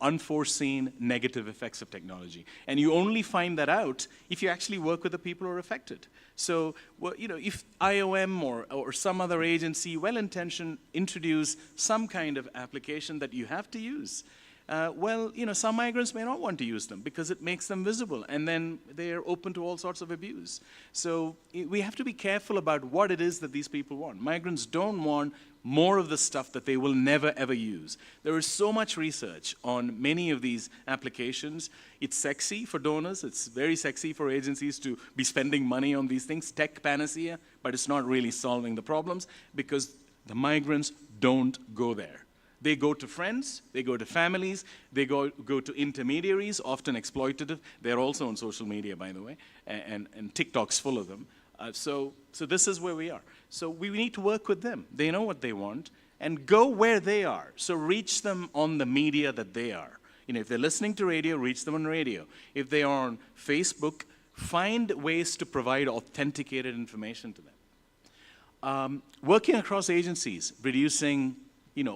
unforeseen negative effects of technology. And you only find that out if you actually work with the people who are affected. So, if IOM or some other agency, well-intentioned, introduce some kind of application that you have to use, some migrants may not want to use them because it makes them visible, and then they're open to all sorts of abuse. So we have to be careful about what it is that these people want. Migrants don't want more of the stuff that they will never, ever use. There is so much research on many of these applications. It's sexy for donors. It's very sexy for agencies to be spending money on these things, tech panacea, but it's not really solving the problems because the migrants don't go there. They go to friends, they go to families, they go to intermediaries, often exploitative. They're also on social media, by the way, and TikTok's full of them. So this is where we are. So we need to work with them. They know what they want, and go where they are. So reach them on the media that they are. If they're listening to radio, reach them on radio. If they are on Facebook, find ways to provide authenticated information to them. Working across agencies, reducing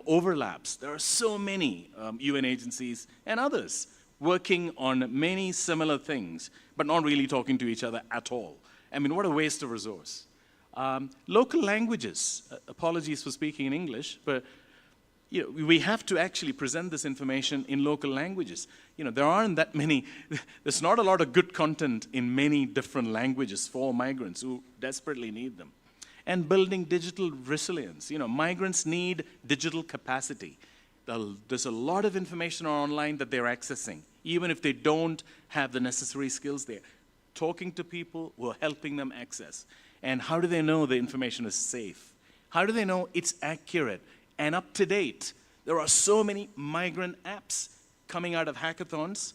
overlaps. There are so many UN agencies and others working on many similar things, but not really talking to each other at all. I mean, what a waste of resource. Local languages, apologies for speaking in English, but we have to actually present this information in local languages. There aren't that many, there's not a lot of good content in many different languages for migrants who desperately need them. And building digital resilience. Migrants need digital capacity. There's a lot of information online that they're accessing, even if they don't have the necessary skills there. Talking to people who are helping them access. And how do they know the information is safe? How do they know it's accurate and up to date? There are so many migrant apps coming out of hackathons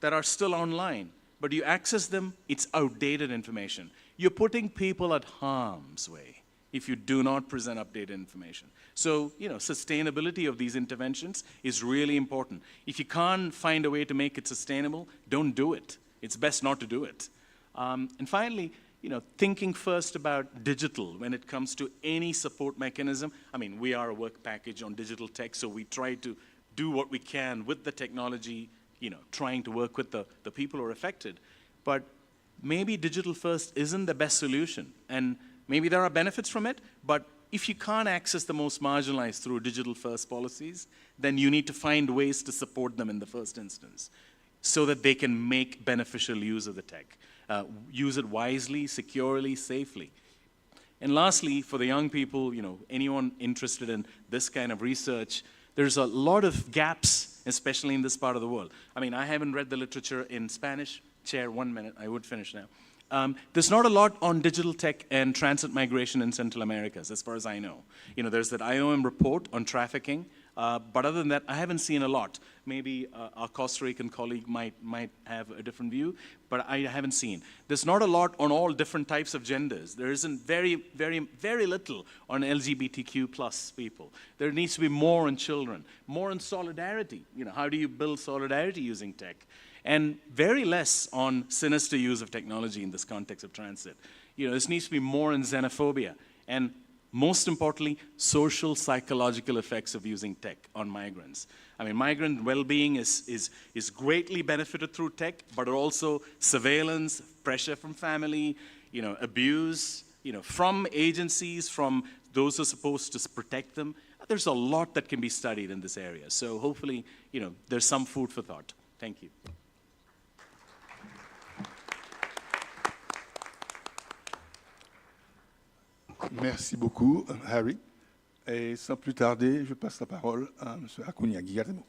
that are still online, but you access them, it's outdated information. You're putting people at harm's way if you do not present updated information. So, sustainability of these interventions is really important. If you can't find a way to make it sustainable, don't do it. It's best not to do it. And finally, thinking first about digital when it comes to any support mechanism. I mean, we are a work package on digital tech, so we try to do what we can with the technology, trying to work with the people who are affected. But maybe digital first isn't the best solution. And maybe there are benefits from it, but if you can't access the most marginalized through digital first policies, then you need to find ways to support them in the first instance so that they can make beneficial use of the tech. Use it wisely, securely, safely. And lastly, for the young people, anyone interested in this kind of research, there's a lot of gaps, especially in this part of the world. I mean, I haven't read the literature in Spanish. Chair, 1 minute, I would finish now. There's not a lot on digital tech and transit migration in Central Americas, as far as I know. There's that IOM report on trafficking But other than that, I haven't seen a lot. Maybe our Costa Rican colleague might have a different view, but I haven't seen. There's not a lot on all different types of genders. There isn't very little on LGBTQ plus people. There needs to be more on children, more on solidarity. You know, how do you build solidarity using tech? And very less on sinister use of technology in this context of transit. You know, this needs to be more in xenophobia. And most importantly, social psychological effects of using tech on migrants. I mean, migrant well-being is greatly benefited through tech, but also surveillance, pressure from family, you know, abuse, you know, from agencies, from those who are supposed to protect them. There's a lot that can be studied in this area. So hopefully, you know, there's some food for thought. Thank you. Merci beaucoup, Harry. Et sans plus tarder, je passe la parole à M. Acuna Guillermo.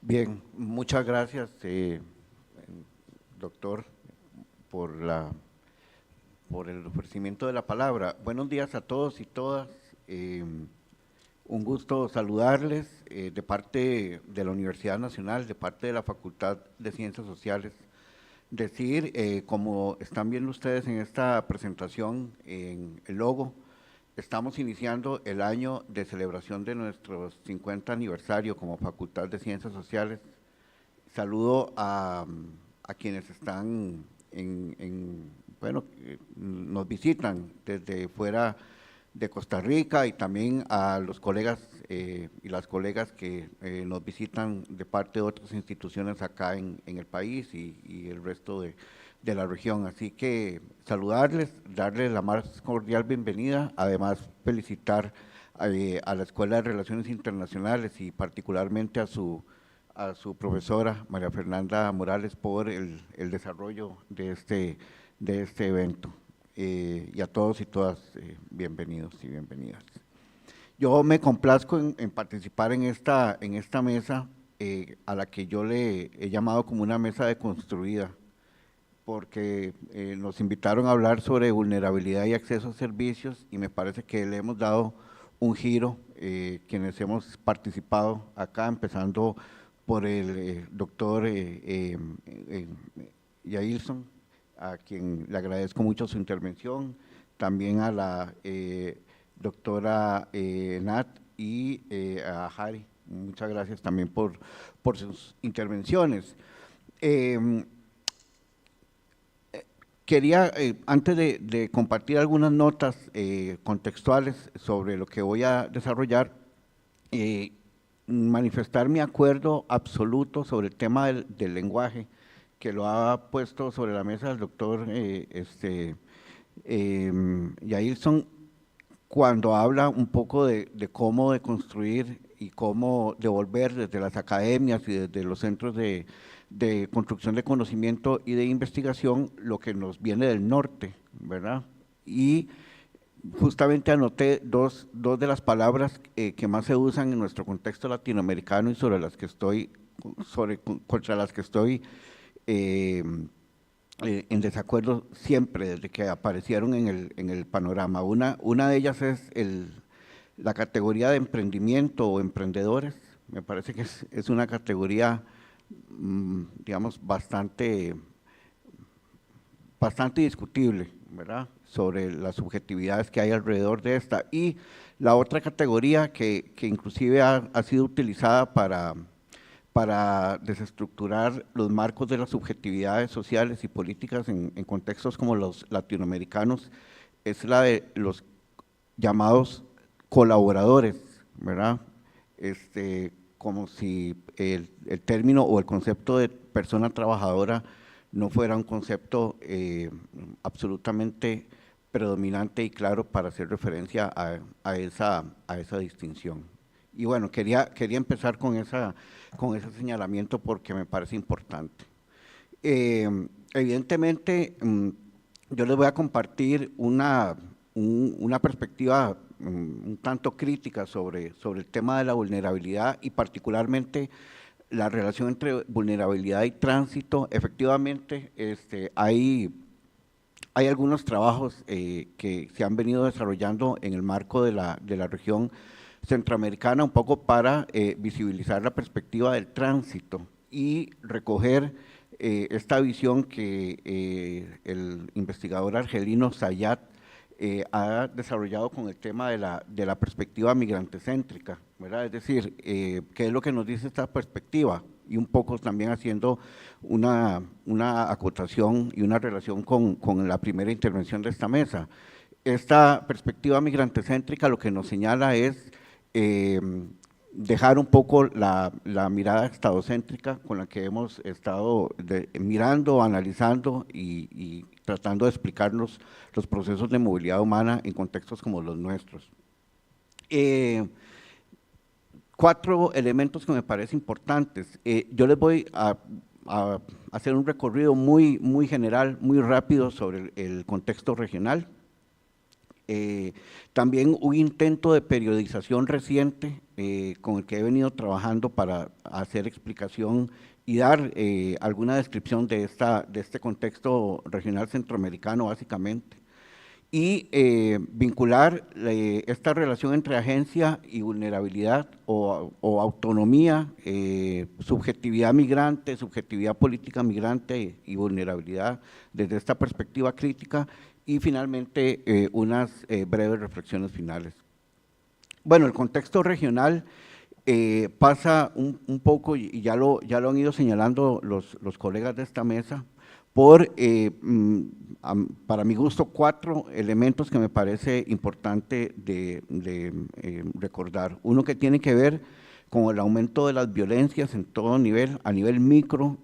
Bien, muchas gracias, doctor, por el ofrecimiento de la palabra. Buenos días a todos y todas. Un gusto saludarles de parte de la Universidad Nacional, de parte de la Facultad de Ciencias Sociales. Decir, como están viendo ustedes en esta presentación, en el logo, estamos iniciando el año de celebración de nuestro 50 aniversario como Facultad de Ciencias Sociales. Saludo a quienes están bueno, nos visitan desde fuera de Costa Rica y también a los colegas y las colegas que nos visitan de parte de otras instituciones acá en el país y el resto de la región. Así que saludarles, darles la más cordial bienvenida, además felicitar a la Escuela de Relaciones Internacionales y particularmente a su profesora, María Fernanda Morales, por el desarrollo de este evento. Y a todos y todas, bienvenidos y bienvenidas. Yo me complazco en participar en esta mesa, a la que yo le he llamado como una mesa deconstruida, porque nos invitaron a hablar sobre vulnerabilidad y acceso a servicios, y me parece que le hemos dado un giro, quienes hemos participado acá, empezando por el doctor Yailson, a quien le agradezco mucho su intervención, también a la doctora Nat y a Harry. Muchas gracias también por sus intervenciones. Quería, antes de compartir algunas notas contextuales sobre lo que voy a desarrollar, manifestar mi acuerdo absoluto sobre el tema del lenguaje, que lo ha puesto sobre la mesa el doctor Yailson, cuando habla un poco de cómo deconstruir y cómo devolver desde las academias y desde los centros de construcción de conocimiento y de investigación lo que nos viene del norte, ¿verdad? Y justamente anoté dos de las palabras que más se usan en nuestro contexto latinoamericano y contra las que estoy en desacuerdo siempre desde que aparecieron en el panorama. Una de ellas es la categoría de emprendimiento o emprendedores. Me parece que es una categoría, digamos, bastante discutible, ¿verdad?, sobre las subjetividades que hay alrededor de esta. Y la otra categoría que inclusive ha sido utilizada para desestructurar los marcos de las subjetividades sociales y políticas en contextos como los latinoamericanos, es la de los llamados colaboradores, ¿verdad? Como si el término o el concepto de persona trabajadora no fuera un concepto absolutamente predominante y claro para hacer referencia a esa distinción. Y bueno, quería empezar con ese señalamiento porque me parece importante. Evidentemente, yo les voy a compartir una perspectiva un tanto crítica sobre el tema de la vulnerabilidad y particularmente la relación entre vulnerabilidad y tránsito. Efectivamente, hay hay algunos trabajos que se han venido desarrollando en el marco de la región centroamericana, un poco para visibilizar la perspectiva del tránsito y recoger esta visión que el investigador argelino Sayat ha desarrollado con el tema de la perspectiva migrantecéntrica, ¿verdad? Es decir, ¿qué es lo que nos dice esta perspectiva? Y un poco también haciendo una acotación y una relación con la primera intervención de esta mesa. Esta perspectiva migrantecéntrica lo que nos señala es dejar un poco la mirada estadocéntrica con la que hemos estado mirando, analizando y tratando de explicarnos los procesos de movilidad humana en contextos como los nuestros. 4 elementos que me parecen importantes. Yo les voy a hacer un recorrido muy general, muy rápido sobre el contexto regional. También un intento de periodización reciente con el que he venido trabajando para hacer explicación y dar alguna descripción de este contexto regional centroamericano básicamente. Y vincular esta relación entre agencia y vulnerabilidad o autonomía, subjetividad migrante, subjetividad política migrante y vulnerabilidad desde esta perspectiva crítica, y finalmente unas breves reflexiones finales. Bueno, el contexto regional pasa un poco, y ya lo han ido señalando los colegas de esta mesa, por, para mi gusto, 4 elementos que me parece importante de recordar. Uno que tiene que ver con el aumento de las violencias en todo nivel, a nivel micro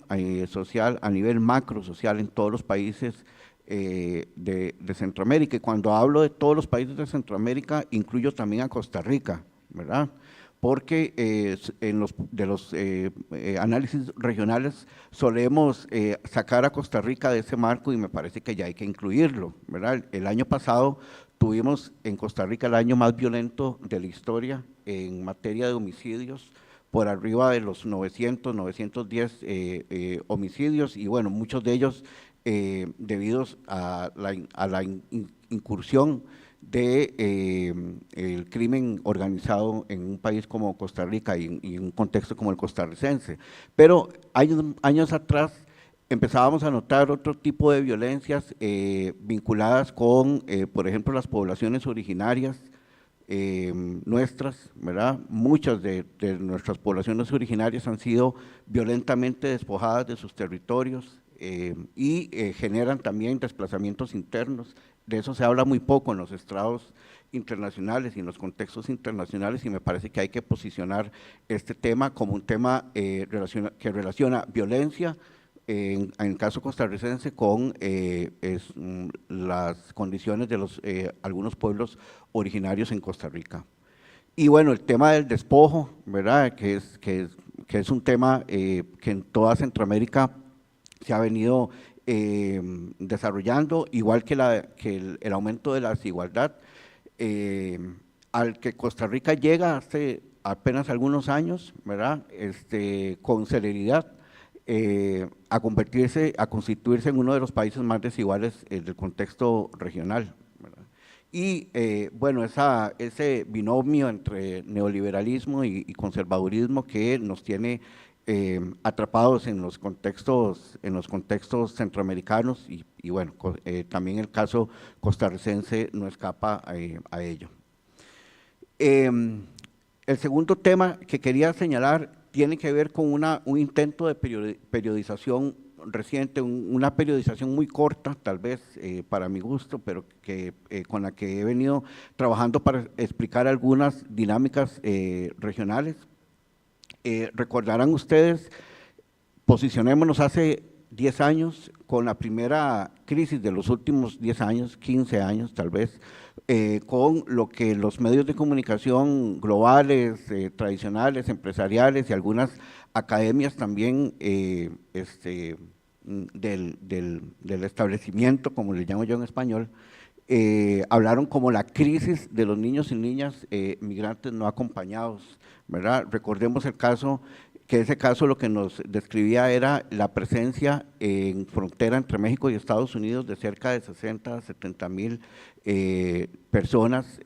social, a nivel macro social en todos los países de Centroamérica. Y cuando hablo de todos los países de Centroamérica, incluyo también a Costa Rica, ¿verdad? Porque en los análisis regionales solemos sacar a Costa Rica de ese marco y me parece que ya hay que incluirlo, ¿verdad? El año pasado tuvimos en Costa Rica el año más violento de la historia en materia de homicidios, por arriba de los 910 homicidios, y bueno, muchos de ellos debidos a la incursión el crimen organizado en un país como Costa Rica y en un contexto como el costarricense. Pero años atrás empezábamos a notar otro tipo de violencias vinculadas con, por ejemplo, las poblaciones originarias nuestras, ¿verdad? Muchas de nuestras poblaciones originarias han sido violentamente despojadas de sus territorios y generan también desplazamientos internos. De eso se habla muy poco en los estrados internacionales y en los contextos internacionales, y me parece que hay que posicionar este tema como un tema que relaciona violencia, en el caso costarricense, con las condiciones de algunos pueblos originarios en Costa Rica. Y bueno, el tema del despojo, ¿verdad? Que es un tema que en toda Centroamérica se ha venido desarrollando, igual que el aumento de la desigualdad, al que Costa Rica llega hace apenas algunos años, ¿verdad? Con celeridad, a constituirse en uno de los países más desiguales del contexto regional, ¿verdad? Y bueno, ese binomio entre neoliberalismo y conservadurismo que nos tiene atrapados en los contextos centroamericanos y bueno, también el caso costarricense no escapa a ello. El segundo tema que quería señalar tiene que ver con un intento de periodización reciente, una periodización muy corta, tal vez para mi gusto, pero con la que he venido trabajando para explicar algunas dinámicas regionales. Recordarán ustedes, posicionémonos hace 10 años con la primera crisis de los últimos 10 años, 15 años tal vez, con lo que los medios de comunicación globales, tradicionales, empresariales y algunas academias también del establecimiento, como le llamo yo en español, hablaron como la crisis de los niños y niñas migrantes no acompañados, ¿verdad? Recordemos el caso que ese caso lo que nos describía era la presencia en frontera entre México y Estados Unidos de cerca de 60 a 70 mil personas,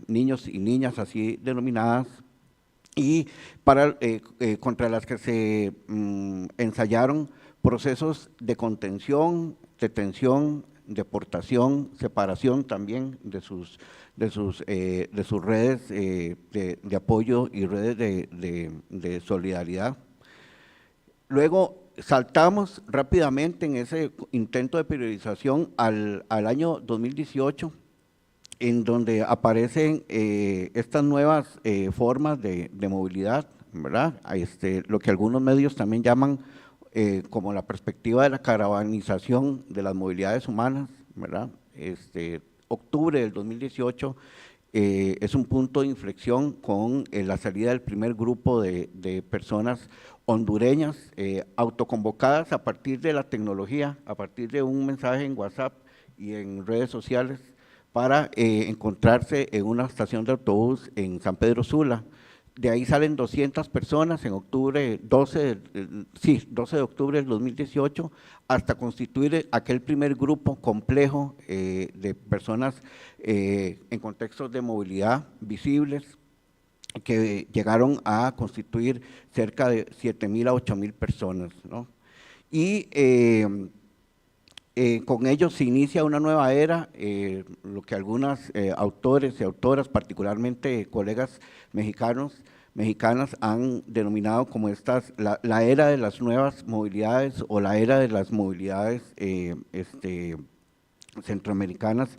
niños y niñas así denominadas, y contra las que se ensayaron procesos de contención, detención, deportación, separación también de sus redes de apoyo y redes de solidaridad. Luego saltamos rápidamente en ese intento de periodización al año 2018, en donde aparecen estas nuevas formas de movilidad, ¿verdad? Lo que algunos medios también llaman como la perspectiva de la caravanización de las movilidades humanas, ¿verdad? Octubre del 2018 es un punto de inflexión con la salida del primer grupo de personas hondureñas autoconvocadas a partir de la tecnología, a partir de un mensaje en WhatsApp y en redes sociales, para encontrarse en una estación de autobús en San Pedro Sula. De ahí salen 200 personas en octubre, 12 de octubre del 2018, hasta constituir aquel primer grupo complejo de personas en contextos de movilidad visibles, que llegaron a constituir cerca de 7,000 a 8,000 personas, ¿no? Y con ello se inicia una nueva era, lo que algunos autores y autoras, particularmente colegas mexicanas, han denominado como la era de las nuevas movilidades, o la era de las movilidades centroamericanas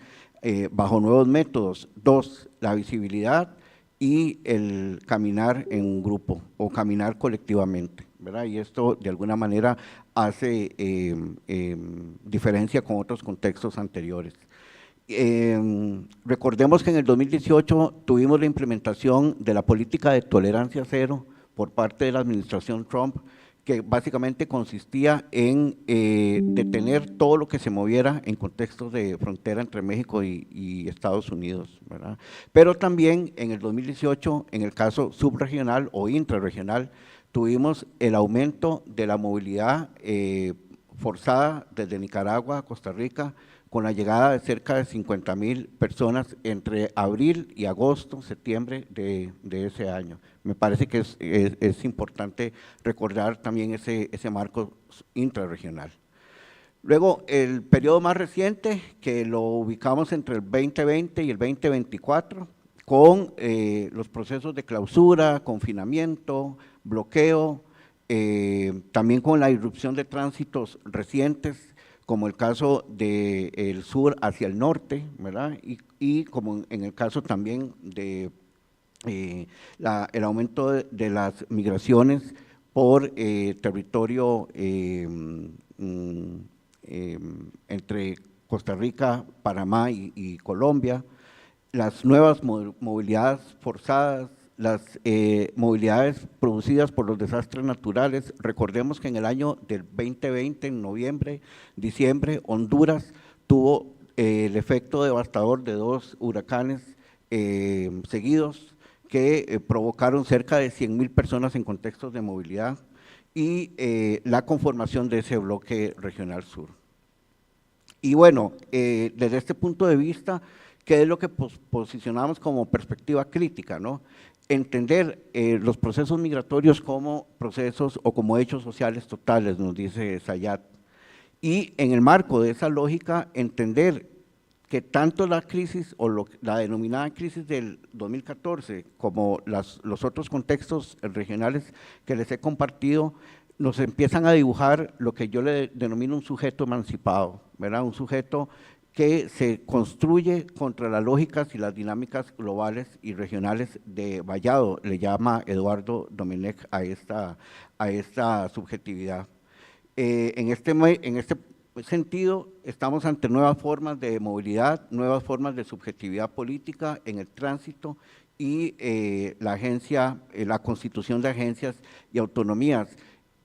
bajo nuevos métodos. 2, la visibilidad y el caminar en un grupo o caminar colectivamente, ¿verdad? Y esto de alguna manera hace diferencia con otros contextos anteriores. Recordemos que en el 2018 tuvimos la implementación de la política de tolerancia cero por parte de la administración Trump, que básicamente consistía en detener todo lo que se moviera en contextos de frontera entre México y Estados Unidos, ¿verdad? Pero también en el 2018, en el caso subregional o intrarregional, tuvimos el aumento de la movilidad forzada desde Nicaragua a Costa Rica, con la llegada de cerca de 50,000 personas entre abril y agosto, septiembre de ese año. Me parece que es importante recordar también ese marco intrarregional. Luego, el periodo más reciente, que lo ubicamos entre el 2020 y el 2024, con los procesos de clausura, confinamiento, bloqueo, también con la irrupción de tránsitos recientes, como el caso del sur hacia el norte, ¿verdad? Y como en el caso también de el aumento de las migraciones por territorio entre Costa Rica, Panamá y Colombia, las nuevas movilidades forzadas, las movilidades producidas por los desastres naturales. Recordemos que en el año del 2020, en noviembre, diciembre, Honduras tuvo el efecto devastador de 2 huracanes seguidos que provocaron cerca de 100,000 personas en contextos de movilidad y la conformación de ese bloque regional sur. Y bueno, desde este punto de vista, ¿qué es lo que posicionamos como perspectiva crítica, no? Entender los procesos migratorios como procesos o como hechos sociales totales, nos dice Sayat, y en el marco de esa lógica entender que tanto la crisis o la denominada crisis del 2014 como los otros contextos regionales que les he compartido nos empiezan a dibujar lo que yo le denomino un sujeto emancipado, ¿verdad? Un sujeto que se construye contra las lógicas y las dinámicas globales y regionales de Vallado, le llama Eduardo Domenech a esta subjetividad. En este sentido, estamos ante nuevas formas de movilidad, nuevas formas de subjetividad política en el tránsito y la constitución de agencias y autonomías.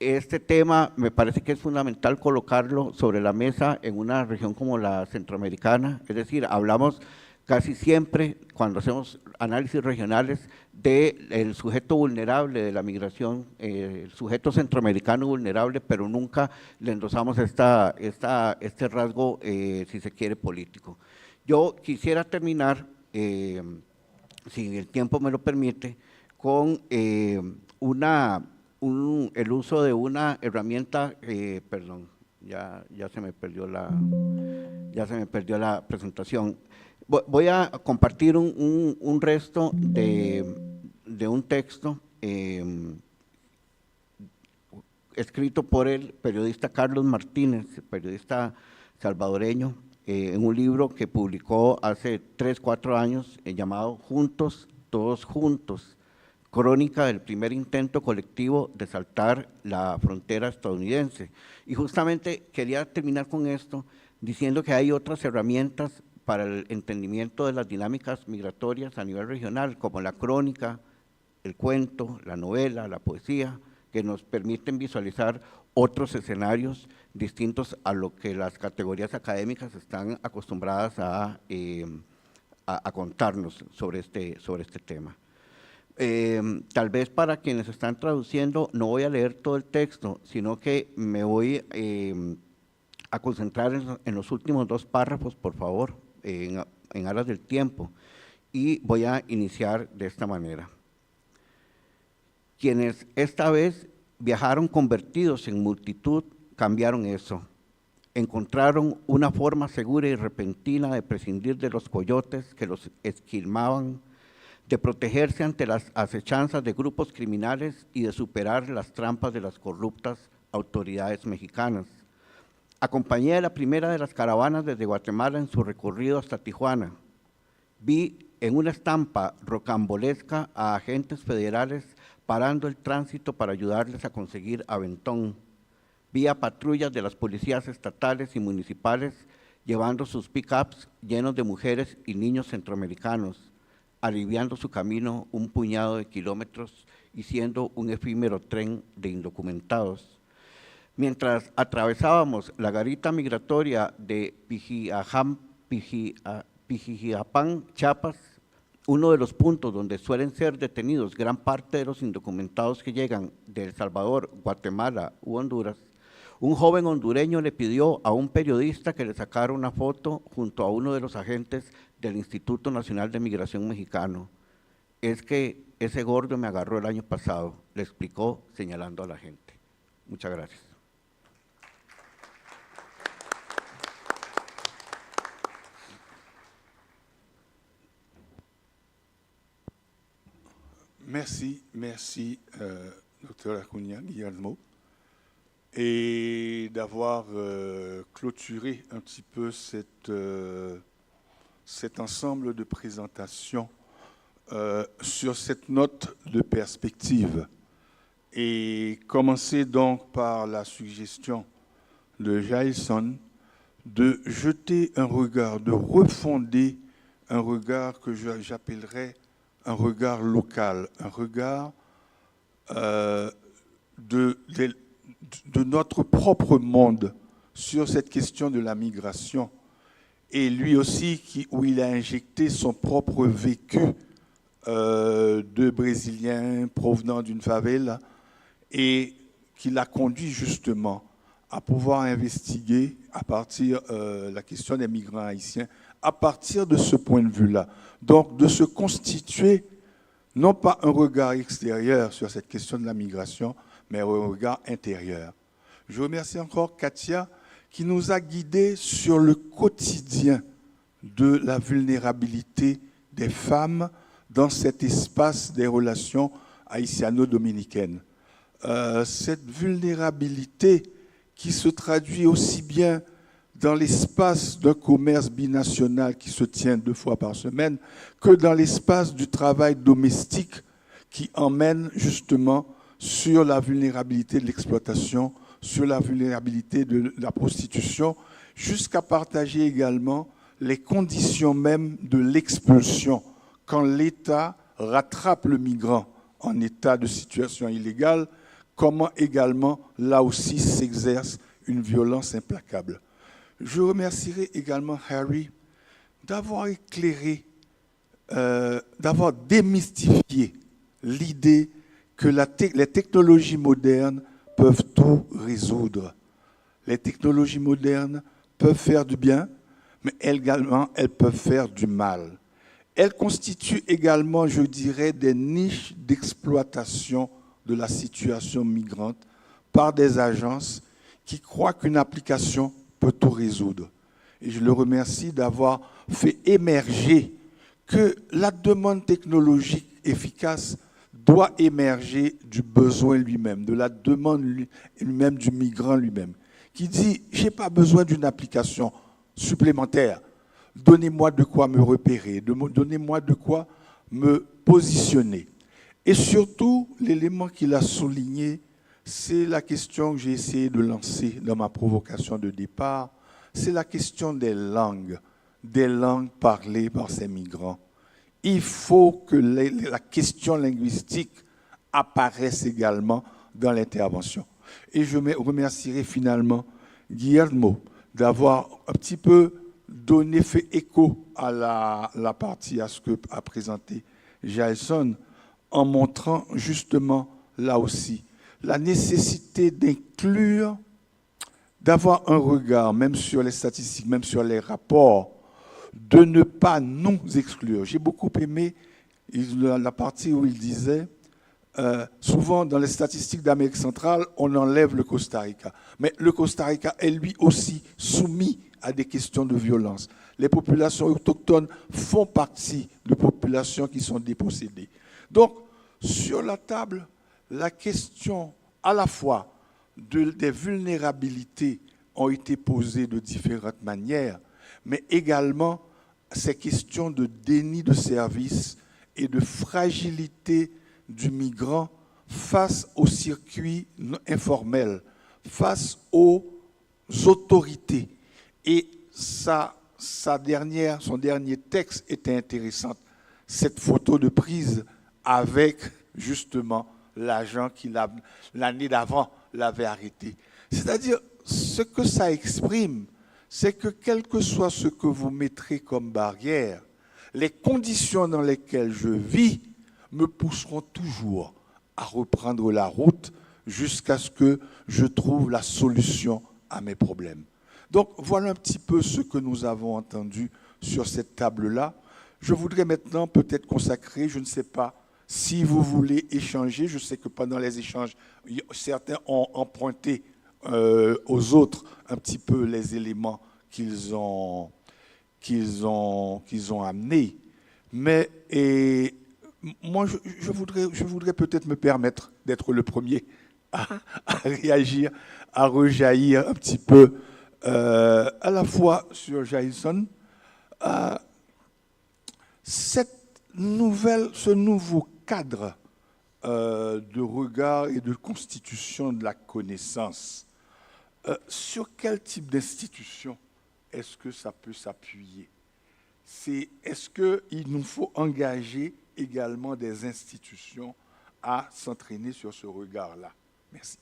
Este tema me parece que es fundamental colocarlo sobre la mesa en una región como la centroamericana, es decir, hablamos casi siempre cuando hacemos análisis regionales del sujeto vulnerable de la migración, el sujeto centroamericano vulnerable, pero nunca le endosamos este rasgo, si se quiere, político. Yo quisiera terminar, si el tiempo me lo permite, con el uso de una herramienta, perdón, ya se me perdió la presentación. Voy a compartir un resto de un texto escrito por el periodista Carlos Martínez, periodista salvadoreño, en un libro que publicó hace 3, 4 años llamado Juntos, Todos Juntos, crónica del primer intento colectivo de saltar la frontera estadounidense. Y justamente quería terminar con esto diciendo que hay otras herramientas para el entendimiento de las dinámicas migratorias a nivel regional, como la crónica, el cuento, la novela, la poesía, que nos permiten visualizar otros escenarios distintos a lo que las categorías académicas están acostumbradas a contarnos sobre este tema. Tal vez para quienes están traduciendo, no voy a leer todo el texto, sino que me voy a concentrar en los últimos 2 párrafos, por favor, en aras del tiempo, y voy a iniciar de esta manera. Quienes esta vez viajaron convertidos en multitud, cambiaron eso. Encontraron una forma segura y repentina de prescindir de los coyotes que los esquilmaban, de protegerse ante las acechanzas de grupos criminales y de superar las trampas de las corruptas autoridades mexicanas. Acompañé a la primera de las caravanas desde Guatemala en su recorrido hasta Tijuana. Vi en una estampa rocambolesca a agentes federales parando el tránsito para ayudarles a conseguir aventón. Vi a patrullas de las policías estatales y municipales llevando sus pick-ups llenos de mujeres y niños centroamericanos, aliviando su camino un puñado de kilómetros y siendo un efímero tren de indocumentados. Mientras atravesábamos la garita migratoria de Pijijiapán, Chiapas, uno de los puntos donde suelen ser detenidos gran parte de los indocumentados que llegan de El Salvador, Guatemala u Honduras, un joven hondureño le pidió a un periodista que le sacara una foto junto a uno de los agentes del Instituto Nacional de Migración Mexicano. Es que ese gordo me agarró el año pasado, le explicó señalando a la gente. Muchas gracias. Merci, docteur Acuna Guillermo, et d'avoir clôturé un petit peu cet ensemble de présentations sur cette note de perspective. Et commencer donc par la suggestion de Jailson de jeter un regard, de refonder un regard que j'appellerais un regard local, un regard de notre propre monde sur cette question de la migration, et lui aussi où il a injecté son propre vécu de Brésilien provenant d'une favela et qui l'a conduit justement à pouvoir investiguer à partir la question des migrants haïtiens, à partir de ce point de vue-là. Donc, de se constituer, non pas un regard extérieur sur cette question de la migration, mais un regard intérieur. Je remercie encore Katia qui nous a guidés sur le quotidien de la vulnérabilité des femmes dans cet espace des relations haïtiano-dominicaines. Cette vulnérabilité qui se traduit aussi bien dans l'espace d'un commerce binational qui se tient 2 fois par semaine, que dans l'espace du travail domestique qui emmène justement sur la vulnérabilité de l'exploitation, sur la vulnérabilité de la prostitution, jusqu'à partager également les conditions même de l'expulsion, quand l'État rattrape le migrant en état de situation illégale, comment également, là aussi, s'exerce une violence implacable. Je remercierai également Harry d'avoir éclairé, d'avoir démystifié l'idée que les technologies modernes peuvent tout résoudre. Les technologies modernes peuvent faire du bien, mais également elles peuvent faire du mal. Elles constituent également, je dirais, des niches d'exploitation de la situation migrante par des agences qui croient qu'une application peut tout résoudre. Et je le remercie d'avoir fait émerger que la demande technologique efficace doit émerger du besoin lui-même, de la demande lui-même du migrant lui-même, qui dit « j'ai pas besoin d'une application supplémentaire, donnez-moi de quoi me repérer, donnez-moi de quoi me positionner ». Et surtout, l'élément qu'il a souligné, c'est la question que j'ai essayé de lancer dans ma provocation de départ, c'est la question des langues parlées par ces migrants. Il faut que la question linguistique apparaisse également dans l'intervention. Et je remercierai finalement Guillermo d'avoir un petit peu fait écho à la partie, à ce que a présenté Jason, en montrant justement là aussi la nécessité d'inclure, d'avoir un regard, même sur les statistiques, même sur les rapports, de ne pas nous exclure. J'ai beaucoup aimé la partie où il disait, souvent dans les statistiques d'Amérique centrale, on enlève le Costa Rica. Mais le Costa Rica est lui aussi soumis à des questions de violence. Les populations autochtones font partie de populations qui sont dépossédées. Donc, sur la table, la question à la fois des vulnérabilités ont été posées de différentes manières, mais également ces questions de déni de service et de fragilité du migrant face au circuit informel, face aux autorités. Et son dernier texte était intéressant, cette photo de prise avec justement l'agent qui l'année d'avant l'avait arrêté. C'est-à-dire, ce que ça exprime, c'est que quel que soit ce que vous mettrez comme barrière, les conditions dans lesquelles je vis me pousseront toujours à reprendre la route jusqu'à ce que je trouve la solution à mes problèmes. Donc, voilà un petit peu ce que nous avons entendu sur cette table-là. Je voudrais maintenant peut-être consacrer, je ne sais pas, si vous voulez échanger, je sais que pendant les échanges, certains ont emprunté aux autres un petit peu les éléments qu'ils ont amenés. Mais moi, je voudrais peut-être me permettre d'être le premier à réagir, à rejaillir un petit peu, à la fois sur Jason, ce nouveau cadre de regard et de constitution de la connaissance. Sur quel type d'institution est-ce que ça peut s'appuyer? Est-ce qu'il nous faut engager également des institutions à s'entraîner sur ce regard-là? Merci.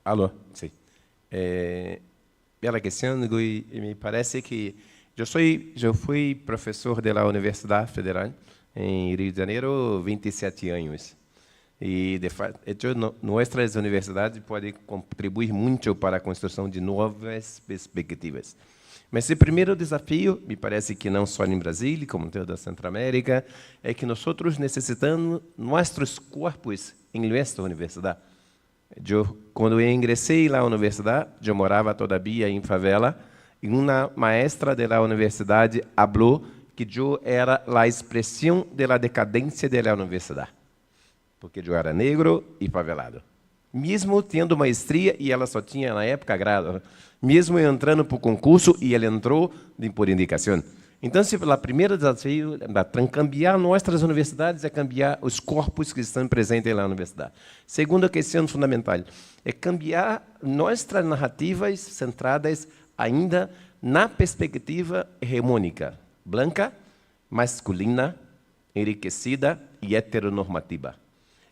Alô, sim. Bela questão, e me parece que eu fui professor da Universidade Federal em Rio de Janeiro 27 anos. E, de fato, nossas universidades podem contribuir muito para a construção de novas perspectivas. Mas o primeiro desafio, me parece que não só em Brasil, como em toda a Centro-América, é que nós necessitamos nossos corpos em nossa universidade. Quando eu ingressei na universidade, eu morava todavia em favela, e uma maestra da universidade falou que eu era a expressão da decadência da universidade, porque eu era negro e favelado. Mesmo tendo maestria, e ela só tinha, na época, grado, mesmo eu entrando para o concurso, e ele entrou por indicação. Então, o primeiro desafio para cambiar nossas universidades é cambiar os corpos que estão presentes na universidade. Segunda questão fundamental é cambiar nossas narrativas centradas ainda na perspectiva hegemônica, branca, masculina, enriquecida e heteronormativa.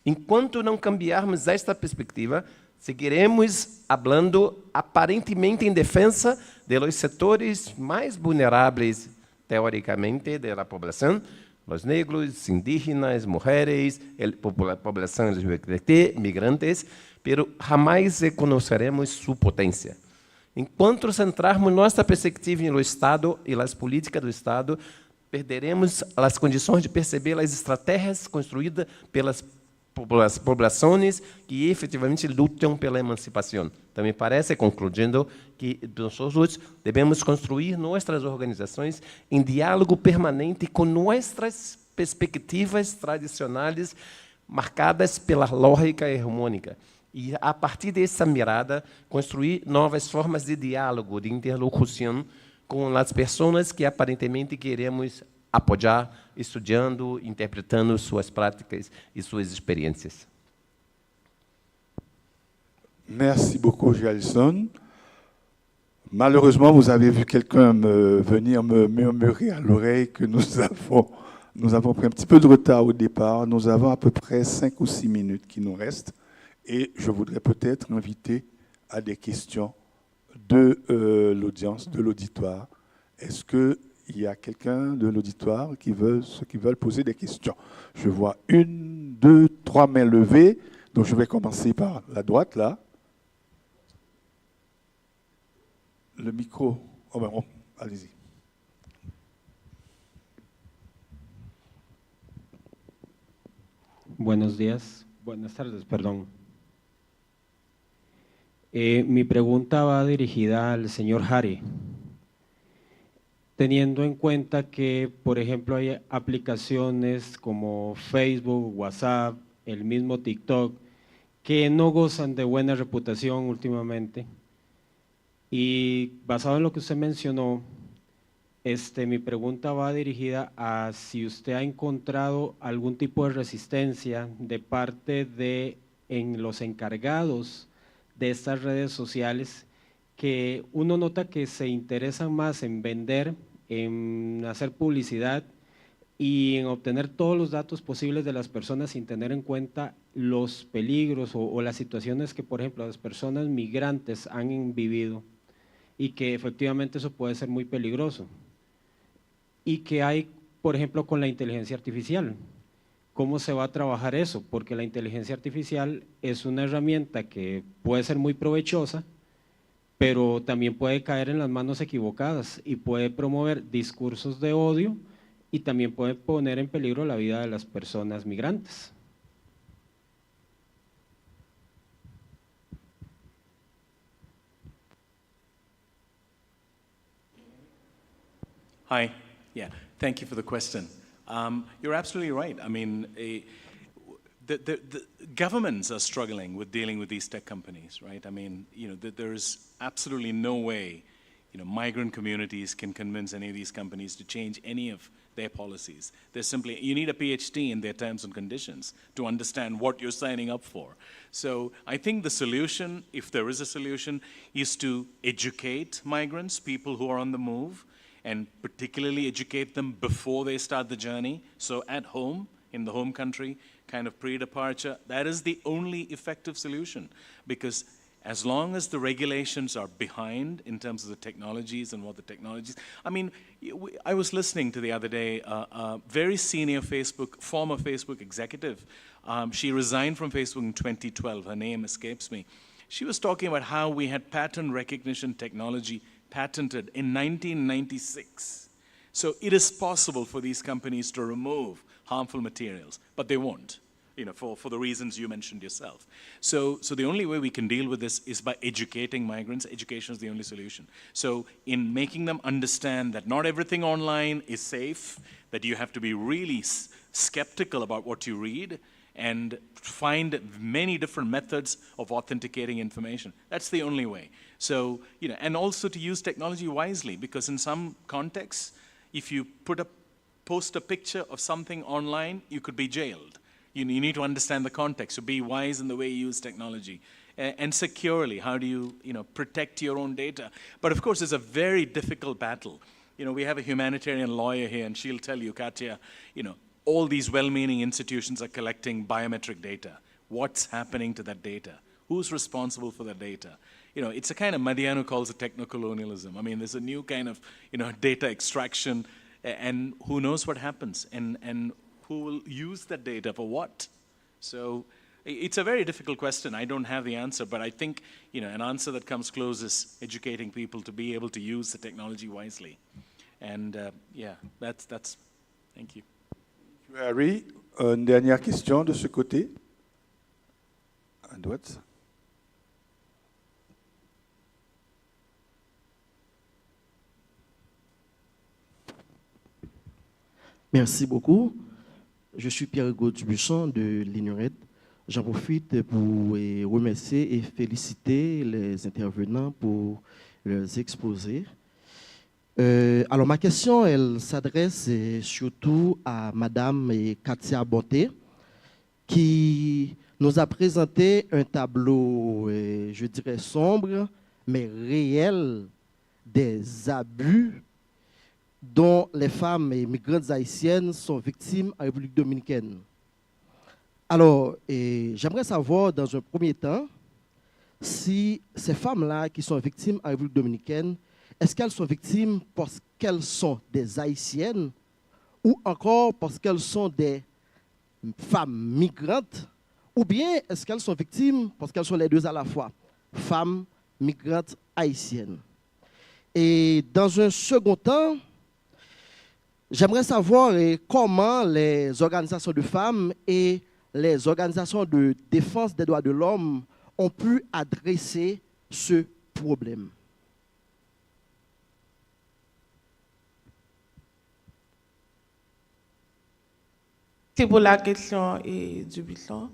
Enquanto não cambiarmos esta perspectiva, seguiremos falando aparentemente em defesa de los setores mais vulneráveis, teoricamente, da população, os negros, indígenas, mulheres, população LGBT, migrantes, pero jamais reconheceremos sua potência. Enquanto centrarmos nossa perspectiva no Estado e nas políticas do Estado, perderemos as condições de perceber as estratégias construídas pelas populações que efetivamente lutam pela emancipação. Então, me parece, concluindo, que nós devemos construir nossas organizações em diálogo permanente com nossas perspectivas tradicionais marcadas pela lógica hegemônica. E, a partir dessa mirada, construir novas formas de diálogo, de interlocução com as pessoas que aparentemente queremos apoiar, estudando, interpretando suas práticas e suas experiências. Merci beaucoup, Gelson. Malheureusement, vous avez vu quelqu'un venir me murmurer à l'oreille que nous avons pris un petit peu de retard au départ. Nous avons à peu près 5 ou 6 minutes qui nous restent. Et je voudrais peut-être inviter à des questions de l'audience, de l'auditoire. Est-ce qu'il y a quelqu'un de l'auditoire qui veulent poser des questions? Je vois 1, 2, 3 mains levées. Donc je vais commencer par la droite, là. Le micro. Allez-y. Buenos días. Buenas tardes, perdón. Mi pregunta va dirigida al señor Hari. Teniendo en cuenta que, por ejemplo, hay aplicaciones como Facebook, WhatsApp, el mismo TikTok, que no gozan de buena reputación últimamente. Y basado en lo que usted mencionó, mi pregunta va dirigida a si usted ha encontrado algún tipo de resistencia de parte de los encargados de estas redes sociales, que uno nota que se interesan más en vender, en hacer publicidad y en obtener todos los datos posibles de las personas sin tener en cuenta los peligros o las situaciones que, por ejemplo, las personas migrantes han vivido, y que efectivamente eso puede ser muy peligroso. Y que hay, por ejemplo, con la inteligencia artificial. ¿Cómo se va a trabajar eso? Porque la inteligencia artificial es una herramienta que puede ser muy provechosa, pero también puede caer en las manos equivocadas y puede promover discursos de odio y también puede poner en peligro la vida de las personas migrantes. Hi. Yeah, thank you for the question. You're absolutely right. I mean, the governments are struggling with dealing with these tech companies, right? I mean, there is absolutely no way, migrant communities can convince any of these companies to change any of their policies. There's simply, you need a PhD in their terms and conditions to understand what you're signing up for. So I think the solution, if there is a solution, is to educate migrants, people who are on the move, and particularly educate them before they start the journey. So at home, in the home country, kind of pre-departure, that is the only effective solution. Because as long as the regulations are behind in terms of the technologies and what the technologies, I mean, I was listening to the other day, a very senior former Facebook executive. She resigned from Facebook in 2012, her name escapes me. She was talking about how we had pattern recognition technology patented in 1996. So it is possible for these companies to remove harmful materials, but they won't, for the reasons you mentioned yourself. So the only way we can deal with this is by educating migrants. Education is the only solution. So in making them understand that not everything online is safe, that you have to be really skeptical about what you read, and find many different methods of authenticating information. That's the only way. So, and also to use technology wisely, because in some contexts, if you post a picture of something online, you could be jailed. You need to understand the context, so be wise in the way you use technology. And securely, how do you, protect your own data? But of course, it's a very difficult battle. We have a humanitarian lawyer here, and she'll tell you, Katya, all these well-meaning institutions are collecting biometric data. What's happening to that data? Who's responsible for that data? It's a kind of, Madiano calls it techno-colonialism. I mean, there's a new kind of, data extraction, and who knows what happens, and who will use that data for what? So it's a very difficult question. I don't have the answer, but I think, an answer that comes close is educating people to be able to use the technology wisely. And yeah, that's, thank you. Harry, une dernière question de ce côté. À droite. Merci beaucoup. Je suis Pierre-Hugo Dubuisson de l'INURED. J'en profite pour remercier et féliciter les intervenants pour leurs exposés. Alors, ma question, elle s'adresse surtout à Madame Katia Bonté, qui nous a présenté un tableau, je dirais, sombre, mais réel, des abus dont les femmes migrantes haïtiennes sont victimes en République dominicaine. Alors, j'aimerais savoir, dans un premier temps, si ces femmes-là qui sont victimes en République dominicaine, est-ce qu'elles sont victimes parce qu'elles sont des haïtiennes ou encore parce qu'elles sont des femmes migrantes, ou bien est-ce qu'elles sont victimes parce qu'elles sont les deux à la fois, femmes migrantes haïtiennes? Et dans un second temps, j'aimerais savoir comment les organisations de femmes et les organisations de défense des droits de l'homme ont pu adresser ce problème. C'est pour la question Dubuisson.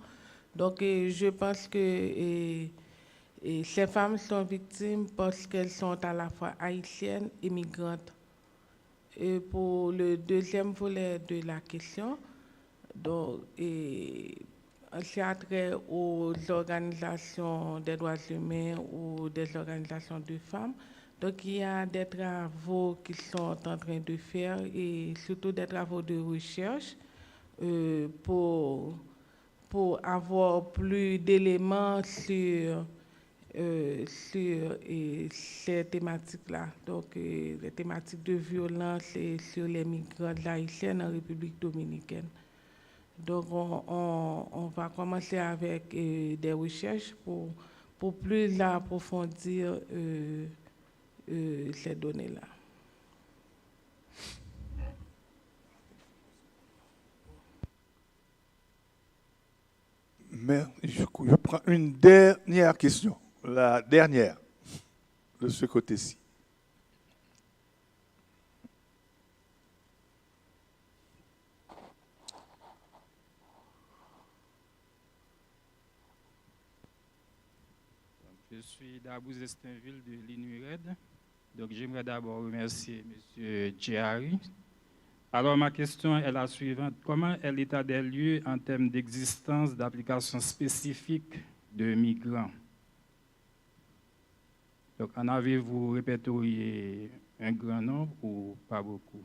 Donc, je pense que ces femmes sont victimes parce qu'elles sont à la fois haïtiennes et migrantes. Et pour le deuxième volet de la question, donc, c'est à trait aux organisations des droits humains ou des organisations de femmes. Donc, il y a des travaux qui sont en train de faire et surtout des travaux de recherche pour avoir plus d'éléments sur ces thématiques-là, donc les thématiques de violence et sur les migrants haïtiennes en République dominicaine. Donc on va commencer avec des recherches pour plus approfondir ces données-là. Mais je prends une dernière question, la dernière, de ce côté-ci. Je suis Dabouz Estinville de l'INURED. Donc j'aimerais d'abord remercier M. Thierry. Alors, ma question est la suivante. Comment est l'état des lieux en termes d'existence d'applications spécifiques de migrants? Donc, en avez-vous répertorié un grand nombre ou pas beaucoup?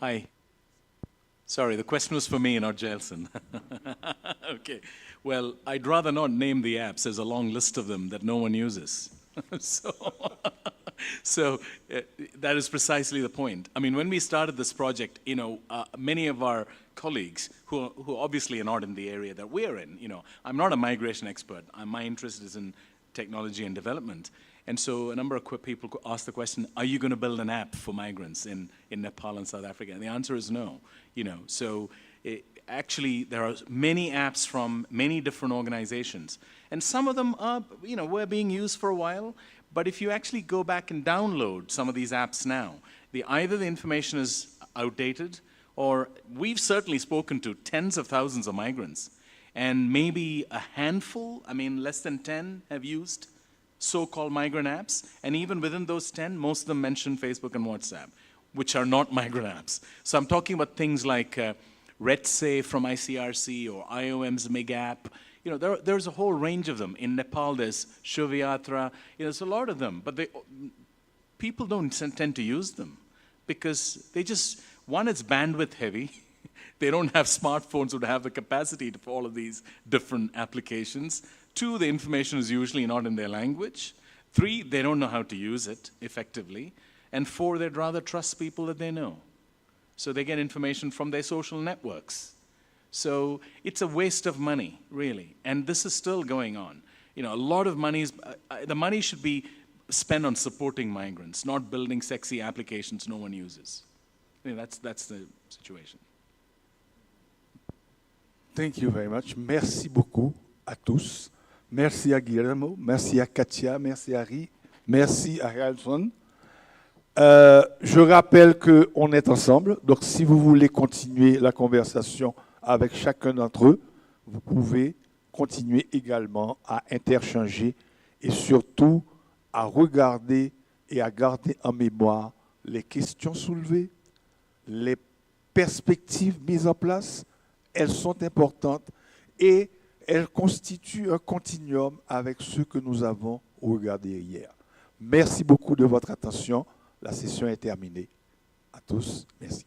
Hi. Sorry, the question was for me, not Jelson. Okay. Well, I'd rather not name the apps. There's a long list of them that no one uses. So that is precisely the point. I mean, when we started this project, many of our colleagues who obviously are not in the area that we're in, I'm not a migration expert. My interest is in technology and development. And so a number of people asked the question, are you going to build an app for migrants in Nepal and South Africa? And the answer is no. So actually, there are many apps from many different organizations. And some of them are, were being used for a while. But if you actually go back and download some of these apps now, either the information is outdated, or we've certainly spoken to tens of thousands of migrants. And maybe a handful, less than 10 have used so-called migrant apps, and even within those 10, most of them mention Facebook and WhatsApp, which are not migrant apps. So I'm talking about things like RedSafe from ICRC or IOM's MIG app, You know, there's a whole range of them. In Nepal, there's Shuvayatra. You know, there's a lot of them, but people don't tend to use them because they just, one, it's bandwidth heavy. They don't have smartphones that have the capacity for all of these different applications. 2, the information is usually not in their language. 3, they don't know how to use it effectively. And 4, they'd rather trust people that they know. So they get information from their social networks. So it's a waste of money, really. And this is still going on. You know, a lot of money is, the money should be spent on supporting migrants, not building sexy applications no one uses. I mean, that's the situation. Thank you very much. Merci beaucoup à tous. Merci à Guillermo, merci à Katia, merci à Harry, merci à Harrison. Je rappelle qu'on est ensemble, donc si vous voulez continuer la conversation avec chacun d'entre eux, vous pouvez continuer également à interchanger et surtout à regarder et à garder en mémoire les questions soulevées, les perspectives mises en place. Elles sont importantes et elles constituent un continuum avec ce que nous avons regardé hier. Merci beaucoup de votre attention. La session est terminée. À tous, merci.